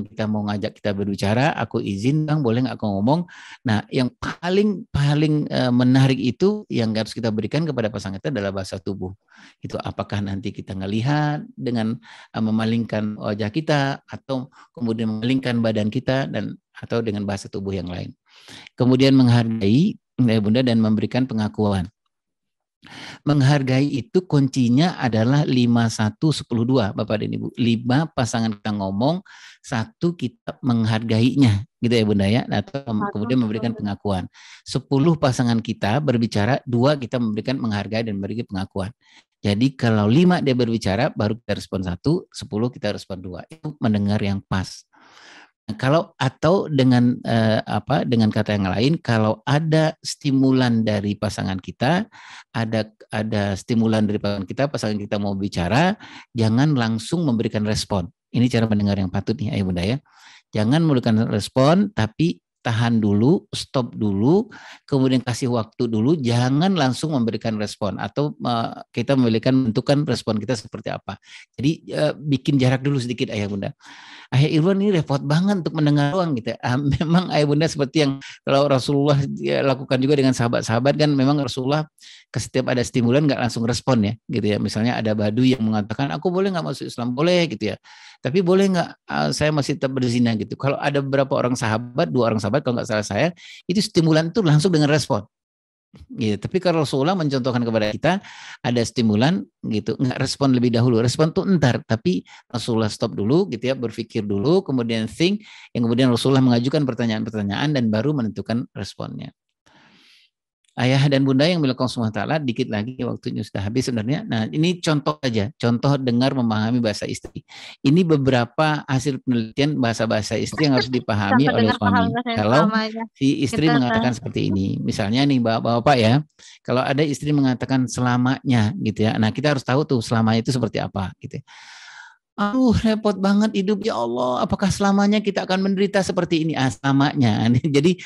kita mau ngajak kita berbicara, aku izin Bang, boleh nggak aku ngomong? Nah, yang paling menarik itu yang harus kita berikan kepada pasangan kita adalah bahasa tubuh. Itu apakah nanti kita ngelihat dengan memalingkan wajah kita atau kemudian memalingkan badan kita atau dengan bahasa tubuh yang lain. Kemudian menghargai Bunda dan memberikan pengakuan. Menghargai itu kuncinya adalah 5-1-10-2 Bapak dan Ibu. 5 pasangan kita ngomong, 1 kita menghargainya gitu ya Bunda ya, atau kemudian memberikan pengakuan. 10 pasangan kita berbicara, 2 kita memberikan menghargai dan memberikan pengakuan. Jadi kalau 5 dia berbicara, baru kita respon 1, 10 kita respon 2. Itu mendengar yang pas. Nah, kalau atau dengan dengan kata yang lain, kalau ada stimulan dari pasangan kita, ada stimulan dari pasangan kita mau bicara, jangan langsung memberikan respon. Ini cara mendengar yang patut nih, Ayah Bunda ya. Jangan memberikan respon, tapi tahan dulu, stop dulu, kemudian kasih waktu dulu, jangan langsung memberikan respon atau kita menentukan respon kita seperti apa. Jadi bikin jarak dulu sedikit Ayah Bunda. Ayah Irwan ini repot banget untuk mendengar doang gitu. Memang Ayah Bunda seperti yang kalau Rasulullah lakukan juga dengan sahabat-sahabat kan, memang Rasulullah setiap ada stimulan nggak langsung respon ya gitu ya. Misalnya ada Badui yang mengatakan aku boleh nggak masuk Islam, boleh gitu ya. Tapi boleh nggak saya masih tetap berzina gitu. Kalau ada beberapa orang sahabat, 2 orang sahabat kalau nggak salah saya, itu stimulan itu langsung dengan respon. Gitu. Tapi kalau Rasulullah mencontohkan kepada kita ada stimulan gitu, nggak respon lebih dahulu, respon tuh entar, tapi Rasulullah stop dulu gitu ya, berpikir dulu, kemudian think, yang kemudian Rasulullah mengajukan pertanyaan-pertanyaan dan baru menentukan responnya. Ayah dan Bunda yang dimuliakan Allah SWT, dikit lagi waktunya sudah habis sebenarnya. Nah, ini contoh aja, contoh dengar memahami bahasa istri. Ini beberapa hasil penelitian bahasa-bahasa istri yang harus dipahami oleh suami. Kalau si istri mengatakan seperti ini, misalnya nih Bapak-bapak ya, kalau ada istri mengatakan selamanya gitu ya. Nah, kita harus tahu tuh selamanya itu seperti apa gitu. Aduh, repot banget hidup ya Allah. Apakah selamanya kita akan menderita seperti ini? Selamanya. Jadi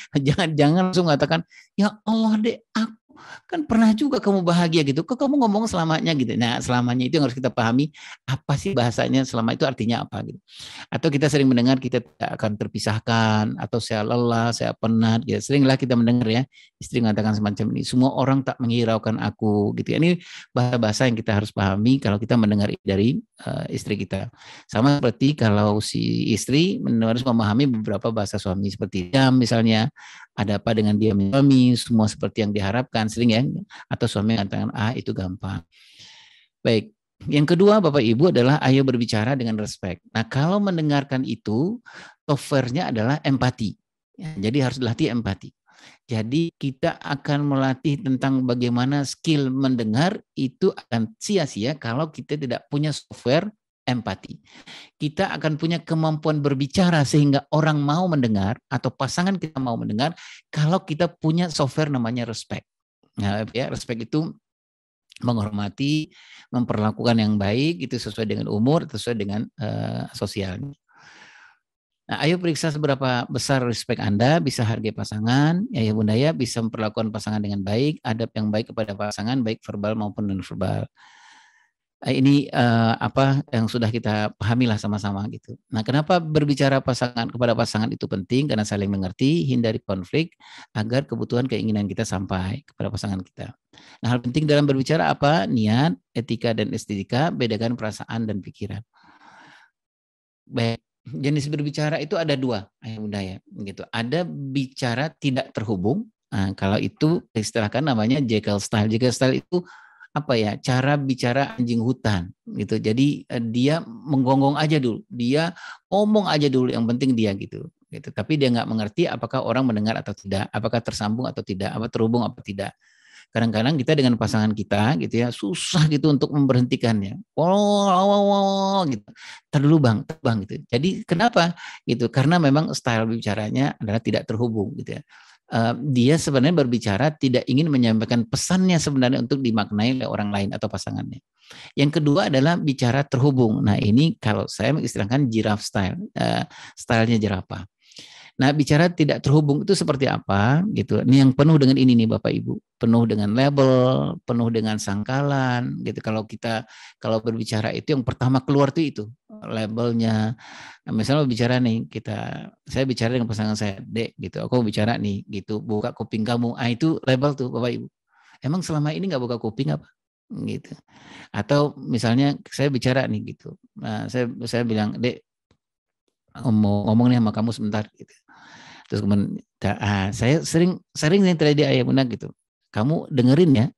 jangan langsung mengatakan, ya Allah deh, aku kan pernah juga kamu bahagia gitu. Kok kamu ngomong selamanya gitu. Nah, selamanya itu yang harus kita pahami. Apa sih bahasanya selama itu artinya apa gitu. Atau kita sering mendengar kita tidak akan terpisahkan, atau saya lelah, saya penat. Gitu. Seringlah kita mendengar ya, istri mengatakan semacam ini. Semua orang tak menghiraukan aku gitu. Ini bahasa-bahasa yang kita harus pahami kalau kita mendengar dari istri kita. Sama seperti kalau si istri harus memahami beberapa bahasa suami seperti diam misalnya, ada apa dengan diam suami, semua seperti yang diharapkan sering ya, atau suami mengatakan itu gampang. Baik, yang kedua Bapak Ibu adalah ayo berbicara dengan respect. Nah kalau mendengarkan itu softwarenya adalah empati, jadi harus dilatih empati. Jadi kita akan melatih tentang bagaimana skill mendengar itu akan sia-sia kalau kita tidak punya software empati. Kita akan punya kemampuan berbicara sehingga orang mau mendengar atau pasangan kita mau mendengar kalau kita punya software namanya respect. Nah, ya, respect itu menghormati, memperlakukan yang baik itu sesuai dengan umur, sesuai dengan sosialnya. Nah, ayo periksa seberapa besar respect Anda, bisa hargai pasangan, ya Bunda ya, bisa memperlakukan pasangan dengan baik, adab yang baik kepada pasangan, baik verbal maupun non-verbal. Ini apa yang sudah kita pahamilah sama-sama gitu. Nah, kenapa berbicara kepada pasangan itu penting? Karena saling mengerti, hindari konflik, agar kebutuhan keinginan kita sampai kepada pasangan kita. Nah, hal penting dalam berbicara apa? Niat, etika, dan estetika, bedakan perasaan dan pikiran. Baik. Jenis berbicara itu ada 2, Ayah Bunda ya, gitu. Ada bicara tidak terhubung. Nah, kalau itu istilahkan namanya Jekyll style. Jekyll style itu apa ya? Cara bicara anjing hutan, gitu. Jadi dia menggonggong aja dulu, dia ngomong aja dulu, yang penting dia gitu. Tapi dia nggak mengerti apakah orang mendengar atau tidak, apakah tersambung atau tidak, apa terhubung atau tidak. Kadang-kadang kita dengan pasangan kita gitu ya, susah gitu untuk memberhentikannya. Gitu. Dulu bang gitu. Jadi kenapa gitu? Karena memang style bicaranya adalah tidak terhubung gitu ya. Dia sebenarnya berbicara tidak ingin menyampaikan pesannya sebenarnya untuk dimaknai oleh orang lain atau pasangannya. Yang kedua adalah bicara terhubung. Nah ini kalau saya mengistilahkan giraffe style, stylenya jerapah. Nah, bicara tidak terhubung itu seperti apa gitu. Ini yang penuh dengan ini nih Bapak Ibu, penuh dengan label, penuh dengan sangkalan gitu. Kalau berbicara itu yang pertama keluar tuh itu labelnya. Nah, misalnya bicara nih saya bicara dengan pasangan saya, Dek gitu. Aku bicara nih gitu, buka kuping kamu. Itu label tuh Bapak Ibu. Emang selama ini nggak buka kuping apa? Gitu. Atau misalnya saya bicara nih gitu. Nah, saya bilang, Dek, ngomong nih sama kamu sebentar gitu. Terus kemudian saya sering nih terjadi Ayah Bunda gitu. Kamu dengerin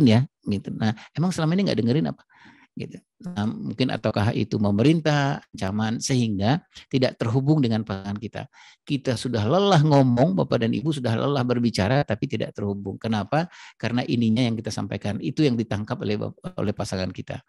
ya gitu. Nah, emang selama ini nggak dengerin apa? gitu. Nah, mungkin ataukah itu memerintah, ancaman, sehingga tidak terhubung dengan pasangan kita. Kita sudah lelah ngomong, Bapak dan Ibu sudah lelah berbicara, tapi tidak terhubung. Kenapa? Karena ininya yang kita sampaikan, itu yang ditangkap oleh pasangan kita.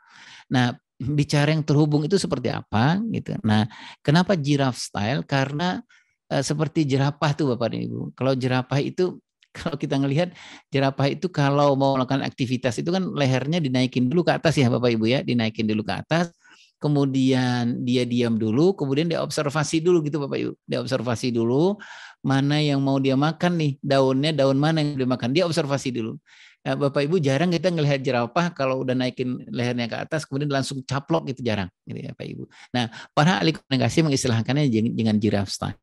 Nah, bicara yang terhubung itu seperti apa? Gitu. Nah, kenapa giraffe style? Karena seperti jerapah tuh Bapak dan Ibu. Kalau jerapah itu, kalau kita ngelihat jerapah itu kalau mau melakukan aktivitas itu kan lehernya dinaikin dulu ke atas ya Bapak Ibu ya, dinaikin dulu ke atas, kemudian dia diam dulu, kemudian dia observasi dulu gitu Bapak Ibu. Dia observasi dulu mana yang mau dia makan nih, daunnya daun mana yang dia makan, dia observasi dulu. Bapak Ibu jarang kita ngelihat jerapah kalau udah naikin lehernya ke atas kemudian langsung caplok gitu, jarang gitu ya Bapak Ibu. Nah, para ahli komunikasi mengistilahkannya dengan giraffe style.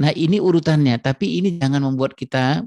Nah, ini urutannya, tapi ini jangan membuat kita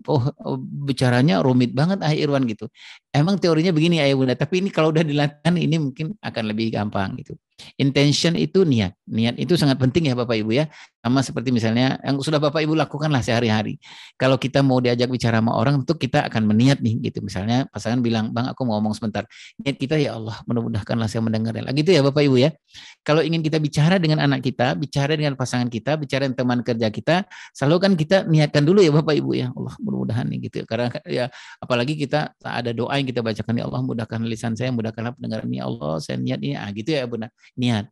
bicaranya rumit banget Irwan gitu. Emang teorinya begini Ayah Bunda, tapi ini kalau udah dilakukan ini mungkin akan lebih gampang gitu. Intention itu niat. Niat itu sangat penting ya Bapak Ibu ya. Sama seperti misalnya yang sudah Bapak Ibu lakukanlah sehari-hari. Kalau kita mau diajak bicara sama orang, tentu kita akan meniat nih gitu. Misalnya pasangan bilang, "Bang, aku mau ngomong sebentar." Niat kita, ya Allah, mudah-mudahkanlah saya mendengar. Gitu ya Bapak Ibu ya. Kalau ingin kita bicara dengan anak kita, bicara dengan pasangan kita, bicara dengan teman kerja kita, selalu kan kita niatkan dulu ya Bapak Ibu ya. Allah, mudah-mudahan nih gitu. Karena ya apalagi kita ada doa yang kita bacakan, ya Allah mudahkan lisan saya, mudahkanlah pendengaran, ya Allah saya niat ini, gitu ya Bunda, niat.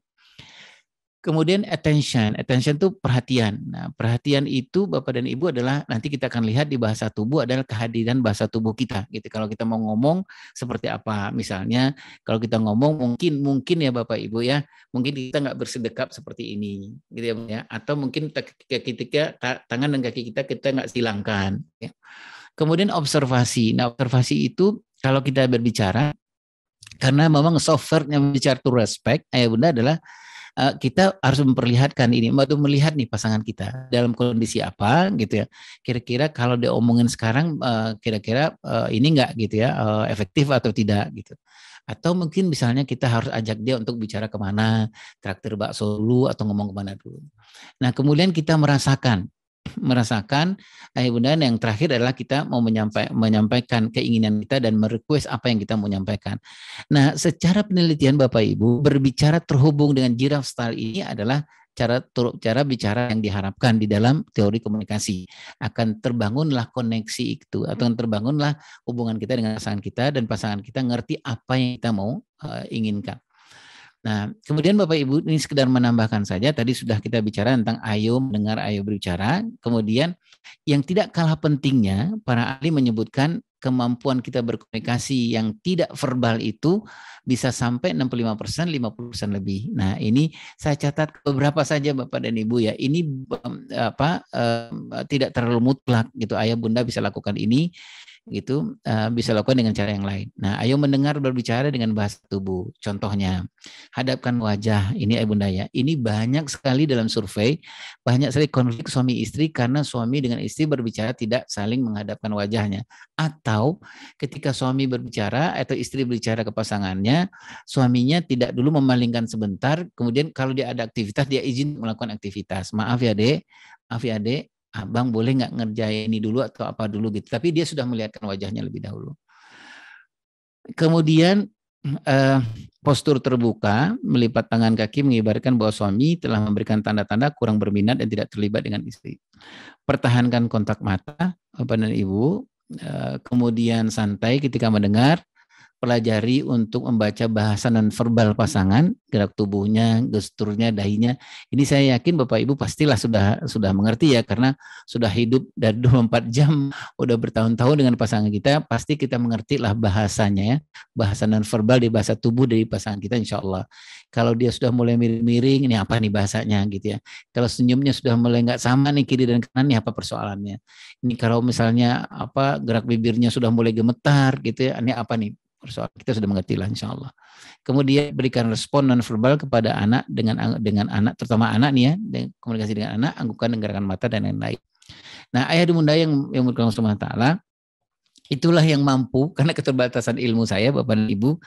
Kemudian attention itu perhatian. Nah, perhatian itu Bapak dan Ibu adalah nanti kita akan lihat di bahasa tubuh adalah kehadiran bahasa tubuh kita. Gitu. Kalau kita mau ngomong seperti apa, misalnya kalau kita ngomong mungkin ya Bapak Ibu ya, mungkin kita nggak bersedekap seperti ini, gitu ya. Atau mungkin ketika tangan dan kaki kita nggak silangkan. Ya. Kemudian observasi. Nah, observasi itu kalau kita berbicara, karena memang software-nya bicara to respect, Ayah Bunda adalah kita harus memperlihatkan ini, waktu melihat nih pasangan kita dalam kondisi apa gitu ya. Kira-kira kalau dia omongin sekarang, kira-kira ini enggak gitu ya, efektif atau tidak gitu. Atau mungkin misalnya kita harus ajak dia untuk bicara kemana, traktir bakso dulu atau ngomong kemana dulu. Nah kemudian kita merasakan Ayah Bunda, yang terakhir adalah kita mau menyampaikan keinginan kita dan merequest apa yang kita mau menyampaikan. Nah, secara penelitian Bapak Ibu, berbicara terhubung dengan giraffe style ini adalah cara bicara yang diharapkan di dalam teori komunikasi. Akan terbangunlah koneksi itu, atau terbangunlah hubungan kita dengan pasangan kita, dan pasangan kita ngerti apa yang kita mau inginkan. Nah, kemudian Bapak Ibu, ini sekedar menambahkan saja, tadi sudah kita bicara tentang ayo mendengar, ayo berbicara. Kemudian yang tidak kalah pentingnya, para ahli menyebutkan kemampuan kita berkomunikasi yang tidak verbal itu bisa sampai 65%, 50% lebih. Nah, ini saya catat beberapa saja Bapak dan Ibu ya. Ini tidak terlalu mutlak gitu. Ayah Bunda bisa lakukan ini gitu, bisa lakukan dengan cara yang lain. Nah, ayo mendengar berbicara dengan bahasa tubuh. Contohnya, hadapkan wajah. Ini Ayah Bunda ya. Ini banyak sekali dalam survei, banyak sekali konflik suami istri karena suami dengan istri berbicara tidak saling menghadapkan wajahnya. Atau ketika suami berbicara atau istri berbicara ke pasangannya, suaminya tidak dulu memalingkan sebentar, kemudian kalau dia ada aktivitas, dia izin melakukan aktivitas. Maaf ya Dek, Abang boleh nggak ngerjain ini dulu atau apa dulu gitu. Tapi dia sudah melihatkan wajahnya lebih dahulu. Kemudian postur terbuka, melipat tangan kaki mengibarkan bahwa suami telah memberikan tanda-tanda kurang berminat dan tidak terlibat dengan istri. Pertahankan kontak mata, Bapak dan Ibu. Kemudian santai ketika mendengar. Pelajari untuk membaca bahasa non-verbal pasangan, gerak tubuhnya, gesturnya, dahinya. Ini saya yakin Bapak Ibu pastilah sudah mengerti ya, karena sudah hidup dari 24 jam, udah bertahun-tahun dengan pasangan kita, pasti kita mengerti lah bahasanya ya, bahasa non-verbal di bahasa tubuh dari pasangan kita insya Allah. Kalau dia sudah mulai miring-miring, ini apa nih bahasanya gitu ya. Kalau senyumnya sudah mulai nggak sama nih kiri dan kanan, ini apa persoalannya. Ini kalau misalnya gerak bibirnya sudah mulai gemetar gitu ya, ini apa nih. Kita sudah mengerti lah insya Allah. Kemudian berikan respon non-verbal kepada anak dengan anak, terutama anak nih ya, komunikasi dengan anak, anggukan dengan gerakan mata dan lain-lain. Nah, ayah dan bunda yang berkenan Subhanahu wa taala, itulah yang mampu, karena keterbatasan ilmu saya Bapak dan Ibu,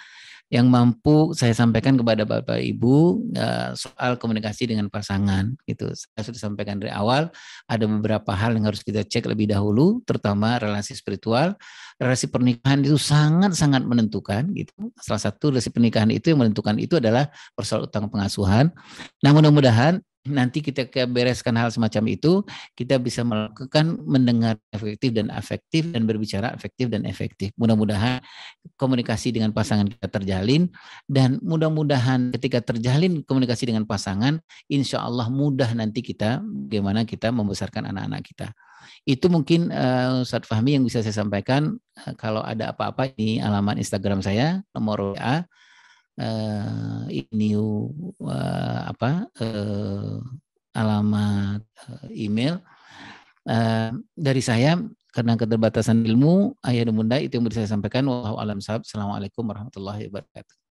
yang mampu saya sampaikan kepada Bapak Ibu soal komunikasi dengan pasangan gitu. Saya sudah sampaikan dari awal, ada beberapa hal yang harus kita cek lebih dahulu, terutama relasi spiritual. Relasi pernikahan itu sangat-sangat menentukan gitu. Salah satu relasi pernikahan itu yang menentukan itu adalah persoalan utang pengasuhan. Nah, mudah-mudahan nanti kita bereskan hal semacam itu, kita bisa melakukan mendengar efektif dan afektif dan berbicara efektif dan efektif. Mudah-mudahan komunikasi dengan pasangan kita terjalin, dan mudah-mudahan ketika terjalin komunikasi dengan pasangan, insya Allah mudah nanti kita bagaimana kita membesarkan anak-anak kita. Itu mungkin Ustadz Fahmi yang bisa saya sampaikan. Kalau ada apa-apa, ini alamat Instagram saya, nomor WA, alamat email dari saya. Karena keterbatasan ilmu, ayah dan bunda, itu yang bisa saya sampaikan. Wallahu a'lam bishawab. Assalamualaikum warahmatullahi wabarakatuh.